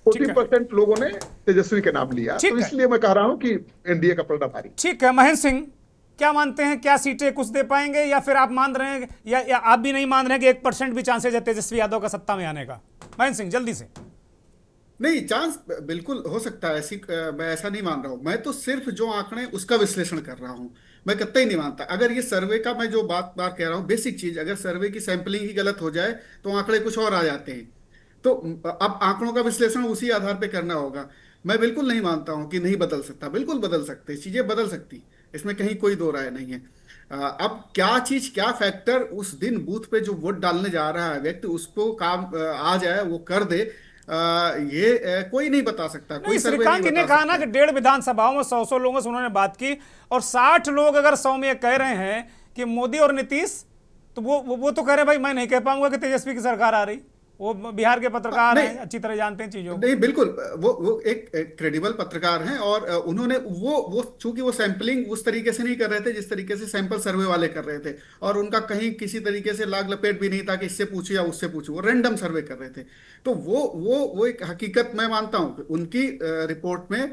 Speaker 3: 40% लोगों ने तेजस्वी के नाम लिया, तो इसलिए मैं कह रहा हूं कि एनडीए का पलड़ा भारी।
Speaker 1: ठीक है, महेंद्र सिंह क्या मानते हैं, क्या सीटें कुछ दे पाएंगे, या फिर आप मान रहे हैं या आप भी नहीं मान रहे हैं कि 1% भी चांसेज है तेजस्वी यादव का सत्ता में आने का? महेंद्र सिंह जल्दी से।
Speaker 5: नहीं, चांस बिल्कुल हो सकता है, मैं ऐसा नहीं मान रहा हूं। मैं तो सिर्फ जो आंकड़े उसका विश्लेषण कर रहा हूं, मैं कतई नहीं मानता। अगर ये सर्वे का मैं जो बार कह रहा हूं, बेसिक चीज, अगर सर्वे की सैंपलिंग ही गलत हो जाए तो आंकड़े कुछ और आ जाते हैं। तो अब आंकड़ों का विश्लेषण उसी आधार पर करना होगा। मैं बिल्कुल नहीं मानता हूं कि नहीं बदल सकता, बिल्कुल बदल सकते, चीजें बदल सकती, इसमें कहीं कोई दो राय नहीं है। अब क्या चीज, क्या फैक्टर उस दिन बूथ पे जो वोट डालने जा रहा है व्यक्ति, उसको काम आ जाए, वो कर दे, ये कोई नहीं बता सकता। कोई
Speaker 1: श्रीकांत जी ने कहा ना कि 1.5 विधानसभाओं में 100 लोगों से उन्होंने बात की, और 60 लोग अगर 100 में कह रहे हैं कि मोदी और नीतीश, तो वो तो कह रहे भाई मैं नहीं कह पाऊंगा कि तेजस्वी की सरकार आ रही। वो बिहार के पत्रकार हैं, अच्छी तरह जानते हैं चीजों।
Speaker 5: नहीं, बिल्कुल, वो एक क्रेडिबल पत्रकार हैं, और उन्होंने वो चूंकि वो सैंपलिंग उस तरीके से नहीं कर रहे थे जिस तरीके से सैंपल सर्वे वाले कर रहे थे, और उनका कहीं किसी तरीके से लाग लपेट भी नहीं था कि इससे पूछो या उससे पूछो, वो रैंडम सर्वे कर रहे थे। तो वो एक हकीकत मैं मानता हूं, उनकी रिपोर्ट में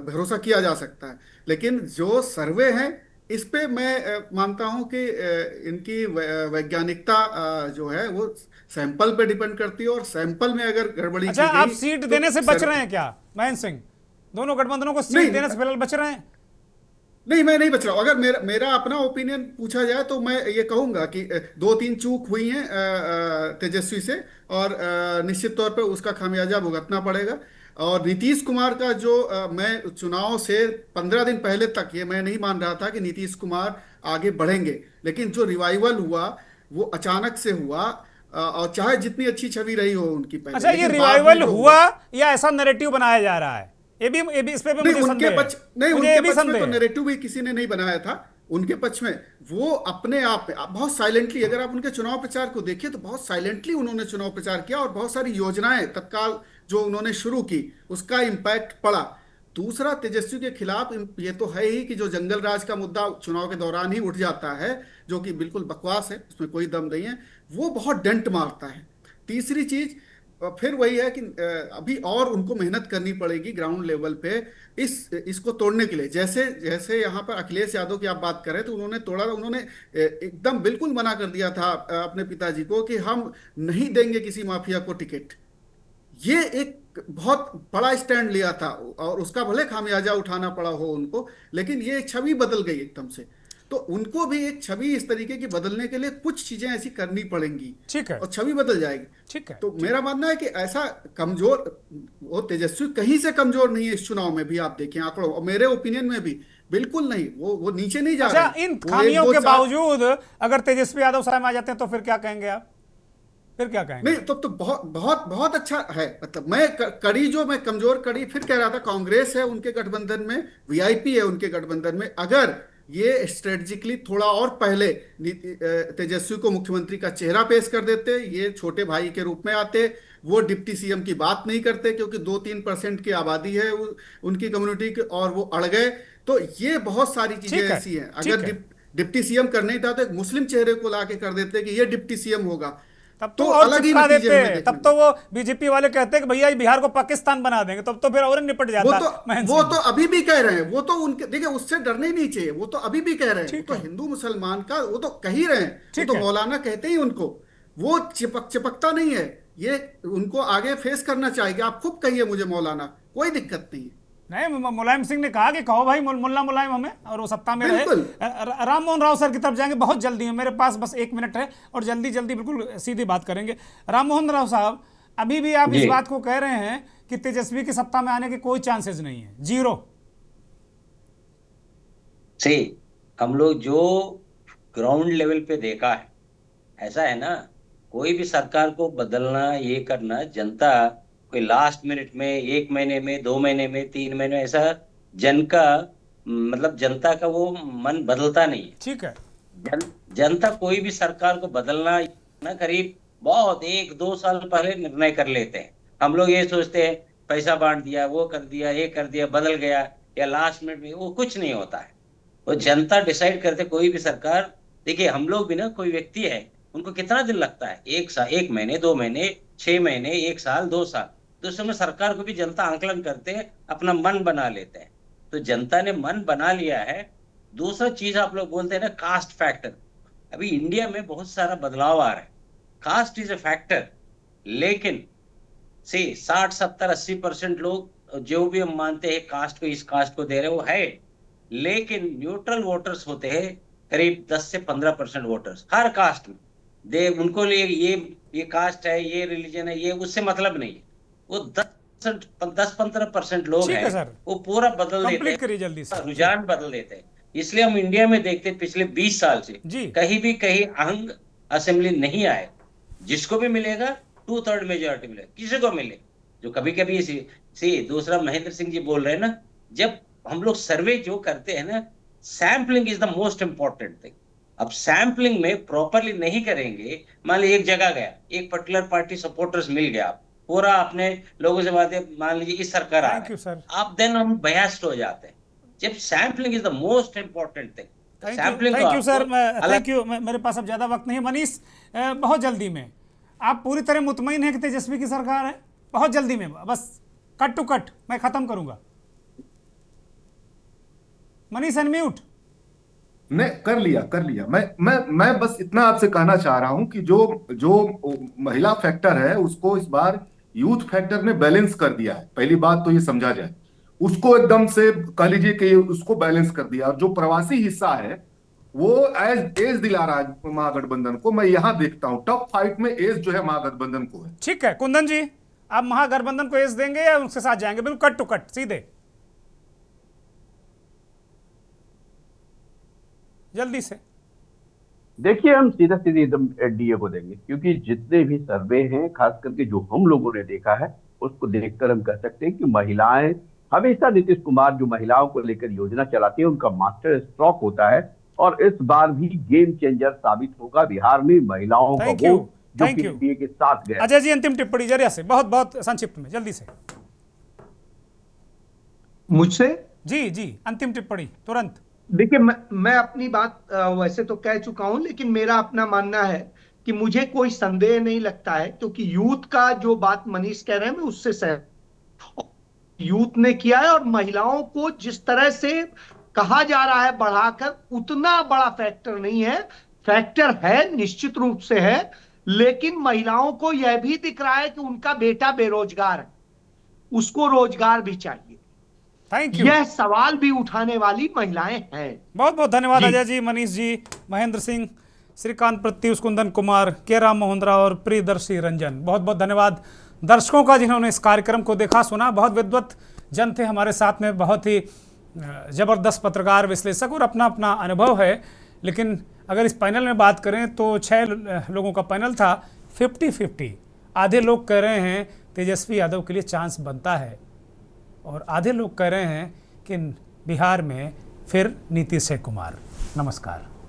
Speaker 5: भरोसा किया जा सकता है। लेकिन जो सर्वे है इस पे मैं मानता हूं कि इनकी वैज्ञानिकता जो है वो सैंपल पे डिपेंड करती है, और सैंपल में अगर गड़बड़ी।
Speaker 1: अच्छा, आप सीट देने से बच रहे हैं क्या महेंद्र सिंह? दोनों गठबंधनों को सीट देने से फिलहाल बच रहे हैं?
Speaker 5: नहीं, मैं नहीं बच रहा हूं। अगर मेरा अपना ओपिनियन पूछा जाए तो मैं ये कहूंगा कि 2-3 चूक हुई हैं तेजस्वी से, और निश्चित तौर पे उसका खामियाजा भुगतना पड़ेगा। और नीतीश कुमार का जो मैं चुनाव से 15 दिन पहले तक ये मैं नहीं मान रहा था कि नीतीश कुमार आगे बढ़ेंगे, लेकिन जो रिवाइवल हुआ वो अचानक से हुआ, और चाहे जितनी अच्छी छवि रही हो उनकी पहले।
Speaker 1: अच्छा, ये रिवाइवल हुआ या ऐसा नैरेटिव बनाया जा रहा है? ये भी इस पे भी मुझे संदेह है।
Speaker 5: उनके पक्ष में तो नैरेटिव भी किसी ने नहीं बनाया था। उनके पक्ष में वो अपने आप में बहुत साइलेंटली, अगर आप उनके चुनाव प्रचार को देखिए तो बहुत साइलेंटली उन्होंने चुनाव प्रचार किया, और बहुत सारी योजनाएं तत्काल जो उन्होंने शुरू की उसका इंपैक्ट पड़ा। दूसरा, तेजस्वी के खिलाफ ये तो है ही कि जो जंगल राज का मुद्दा चुनाव के दौरान ही उठ जाता है, जो कि बिल्कुल बकवास है, उसमें कोई दम नहीं है, वो बहुत डेंट मारता है। तीसरी चीज फिर वही है कि अभी और उनको मेहनत करनी पड़ेगी ग्राउंड लेवल पे इसको तोड़ने के लिए। जैसे यहाँ पर अखिलेश यादव की आप बात करें तो उन्होंने तोड़ा, उन्होंने एकदम बिल्कुल मना कर दिया था अपने पिताजी को कि हम नहीं देंगे किसी माफिया को टिकट। ये एक बहुत बड़ा स्टैंड लिया था, और उसका भले खामियाजा उठाना पड़ा हो उनको, लेकिन ये छवि बदल गई एकदम से। तो उनको भी एक छवि इस तरीके की बदलने के लिए कुछ चीजें ऐसी करनी पड़ेंगी,
Speaker 1: ठीक है,
Speaker 5: और छवि बदल जाएगी।
Speaker 1: ठीक है,
Speaker 5: तो मेरा मानना है कि ऐसा कमजोर, वो तेजस्वी कहीं से कमजोर नहीं है इस चुनाव में भी। आप देखें आंकड़ों, और मेरे ओपिनियन में भी बिल्कुल नहीं, वो नीचे नहीं जा रहा।
Speaker 1: इन खामियों के बावजूद अगर तेजस्वी यादव सामने आ जाते हैं तो फिर क्या कहेंगे आप? फिर क्या कहेंगे?
Speaker 5: नहीं, तो बहुत बहुत बहुत अच्छा है। मतलब मैं कमजोर कड़ी फिर कह रहा था, कांग्रेस है उनके गठबंधन में, वीआईपी है उनके गठबंधन में। अगर ये स्ट्रेटजिकली थोड़ा और पहले तेजस्वी को मुख्यमंत्री का चेहरा पेश कर देते, ये छोटे भाई के रूप में आते, वो डिप्टी सीएम की बात नहीं करते क्योंकि 2-3% की आबादी है उनकी कम्युनिटी की, और वो अड़ गए। तो ये बहुत सारी चीजें
Speaker 1: ठीक है,
Speaker 5: ऐसी हैं।
Speaker 1: ठीक
Speaker 5: अगर
Speaker 1: है।
Speaker 5: डिप्टी सीएम करना ही था तो एक मुस्लिम चेहरे को लाके कर देते कि ये डिप्टी सीएम होगा,
Speaker 1: तब
Speaker 5: तो
Speaker 1: तो और
Speaker 5: अलग ही
Speaker 1: चिपका
Speaker 5: नतीजे हमें
Speaker 1: देते,
Speaker 5: देखने
Speaker 1: तब तो वो बीजेपी वाले कहते हैं कि भैया ये बिहार को पाकिस्तान बना देंगे, तब तो फिर और निपट
Speaker 5: वो
Speaker 1: जाता
Speaker 5: तो
Speaker 1: महेंद्र
Speaker 5: वो
Speaker 1: सिंह
Speaker 5: तो
Speaker 1: जी।
Speaker 5: अभी भी कह रहे हैं, वो तो उनके देखिए उससे डरना ही नहीं चाहिए, वो तो अभी भी कह रहे हैं, वो
Speaker 1: ठीक
Speaker 5: तो
Speaker 1: है,
Speaker 5: हिंदू मुसलमान का वो तो कह ही रहे हैं, वो
Speaker 1: ठीक
Speaker 5: तो
Speaker 1: है।
Speaker 5: मौलाना कहते ही उनको, वो चिपकता नहीं है। ये उनको आगे फेस करना चाहिए, आप खूब कहिए मुझे मौलाना, कोई दिक्कत नहीं है।
Speaker 1: नहीं, मुलायम सिंह ने कहा कि कहो भाई मुल्ला मुलायम हमें, और वो सत्ता में रहे।
Speaker 5: बिल्कुल।
Speaker 1: राम मोहन राव सर की तरफ जाएंगे, बहुत जल्दी है, मेरे पास बस 1 मिनट है और जल्दी जल्दी बिल्कुल सीधी बात करेंगे। राम मोहन राव साहब, अभी भी आप इस
Speaker 4: जी
Speaker 1: बात को कह रहे हैं कि तेजस्वी की सत्ता में आने के कोई चांसेस नहीं है, जीरो।
Speaker 4: से हम लोग जो ग्राउंड लेवल पे देखा है, ऐसा है ना, कोई भी सरकार को बदलना, ये करना, जनता कोई लास्ट मिनट में, 1 महीने में, 2 महीने में, 3 महीने में, ऐसा जन का मतलब जनता का वो मन बदलता नहीं है।
Speaker 1: ठीक है,
Speaker 4: जनता कोई भी सरकार को बदलना ना, करीब बहुत 1-2 साल पहले निर्णय कर लेते हैं। हम लोग ये सोचते हैं पैसा बांट दिया, वो कर दिया, ये कर दिया, बदल गया, या लास्ट मिनट में, वो कुछ नहीं होता है। वो जनता डिसाइड करते कोई भी सरकार। देखिए हम लोग भी ना, कोई व्यक्ति है, उनको कितना दिन लगता है, 1 साल, 1 महीने, 2 महीने, 6 महीने, 1 साल, 2 साल, तो उस समय सरकार को भी जनता आंकलन करते हैं, अपना मन बना लेते हैं। तो जनता ने मन बना लिया है। दूसरा चीज आप लोग बोलते हैं ना, कास्ट फैक्टर। अभी इंडिया में बहुत सारा बदलाव आ रहा है, कास्ट इज अ फैक्टर, लेकिन से 60-70-80% लोग जो भी हम मानते हैं कास्ट को, इस कास्ट को दे रहे, वो है, लेकिन न्यूट्रल वोटर्स होते हैं करीब 10 से 15% वोटर्स हर कास्ट में। दे उनको लिए ये कास्ट है, ये रिलीजन है, ये उससे मतलब नहीं है। वो 10-15% लोग
Speaker 1: ठीक है
Speaker 4: हैं,
Speaker 1: सर,
Speaker 4: वो पूरा बदल देते
Speaker 1: कंप्लीट करिए जल्दी से
Speaker 4: हैं, रुझान बदल देते हैं। इसलिए हम इंडिया में देखते हैं पिछले 20 साल से
Speaker 1: जी।
Speaker 4: कहीं भी कहीं अहंग असेंबली नहीं आए। जिसको भी मिलेगा 2/3 मेजोरिटी मिले, किसी को मिले। जो कभी कभी दूसरा महेंद्र सिंह जी बोल रहे हैं ना, जब हम लोग सर्वे जो करते हैं ना, sampling is the most important thing. अब सैम्पलिंग में प्रॉपरली नहीं करेंगे, मान लीजिए एक जगह गया, एक पर्टिकुलर पार्टी सपोर्टर्स मिल गया, पूरा अपने लोगों से बातें, मान लीजिए इस सरकार आ
Speaker 1: थैंक यू
Speaker 4: रहा
Speaker 1: सर,
Speaker 4: है, आप देन हम बयास्ड हो जाते हैं। जब sampling is the most important thing,
Speaker 1: thank you,
Speaker 4: sampling
Speaker 1: thank you sir,
Speaker 4: अलग।
Speaker 1: Thank you. मेरे पास अब ज़्यादा वक्त नहीं है। मनीष, बहुत जल्दी में, आप पूरी तरह मुतमईन हैं कि तेजस्वी की सरकार है? बहुत जल्दी में, बस कट टू कट मैं ख़त्म करूंगा। मनीष अनम्यूट।
Speaker 6: ने कर लिया। मैं बस इतना आपसे कहना चाह रहा हूं कि जो जो महिला फैक्टर है उसको इस बार यूथ फैक्टर ने बैलेंस कर दिया है। पहली बात तो ये समझा जाए, उसको एकदम से कह लीजिए कि उसको बैलेंस कर दिया। और जो प्रवासी हिस्सा है वो एज दिला रहा है महागठबंधन को। मैं यहां देखता हूं टफ फाइट में एज जो है महागठबंधन को है।
Speaker 1: ठीक है कुंदन जी, आप महागठबंधन को एज देंगे या उसके साथ जाएंगे? बिल्कुल कट टू कट सीधे, जल्दी से।
Speaker 7: देखिए, हम सीधा सीधे एकदम एनडीए को देंगे, क्योंकि जितने भी सर्वे हैं, खास करके जो हम लोगों ने देखा है, उसको देखकर हम कह सकते हैं कि महिलाएं हमेशा, नीतीश कुमार जो महिलाओं को लेकर योजना चलाते हैं, उनका मास्टर स्ट्रोक होता है, और इस बार भी गेम चेंजर साबित होगा बिहार में महिलाओं का
Speaker 1: थैंक यू,
Speaker 7: वोट जो
Speaker 1: थैंक
Speaker 7: कि
Speaker 1: यू।
Speaker 7: एनडीए के साथ गया।
Speaker 1: अजय जी, अंतिम टिप्पणी जरिया से, बहुत बहुत संक्षिप्त में, जल्दी से।
Speaker 8: मुझसे
Speaker 1: जी जी, अंतिम टिप्पणी तुरंत।
Speaker 8: देखिए, मैं अपनी बात वैसे तो कह चुका हूं, लेकिन मेरा अपना मानना है कि मुझे कोई संदेह नहीं लगता है, क्योंकि यूथ का जो बात मनीष कह रहे हैं मैं उससे सहमत। यूथ ने किया है, और महिलाओं को जिस तरह से कहा जा रहा है बढ़ाकर, उतना बड़ा फैक्टर नहीं है। फैक्टर है, निश्चित रूप से है, लेकिन महिलाओं को यह भी दिख रहा है कि उनका बेटा बेरोजगार है, उसको रोजगार भी चाहिए।
Speaker 1: Thank you.
Speaker 8: यह सवाल भी उठाने वाली महिलाएं हैं।
Speaker 1: बहुत बहुत धन्यवाद
Speaker 8: जी।
Speaker 1: अजय जी, मनीष जी, महेंद्र सिंह, श्रीकांत प्रत्युष, कुंदन कुमार, के राम मोहन राव और प्रियदर्शी रंजन। बहुत बहुत धन्यवाद दर्शकों का जिन्होंने इस कार्यक्रम को देखा सुना। बहुत विद्वत जन थे हमारे साथ में, बहुत ही जबरदस्त पत्रकार विश्लेषक, और अपना अपना अनुभव है। लेकिन अगर इस पैनल में बात करें तो 6 लोगों का पैनल था, 50-50। आधे लोग कह रहे हैं तेजस्वी यादव के लिए चांस बनता है, और आधे लोग कह रहे हैं कि बिहार में फिर नीतीश कुमार। नमस्कार।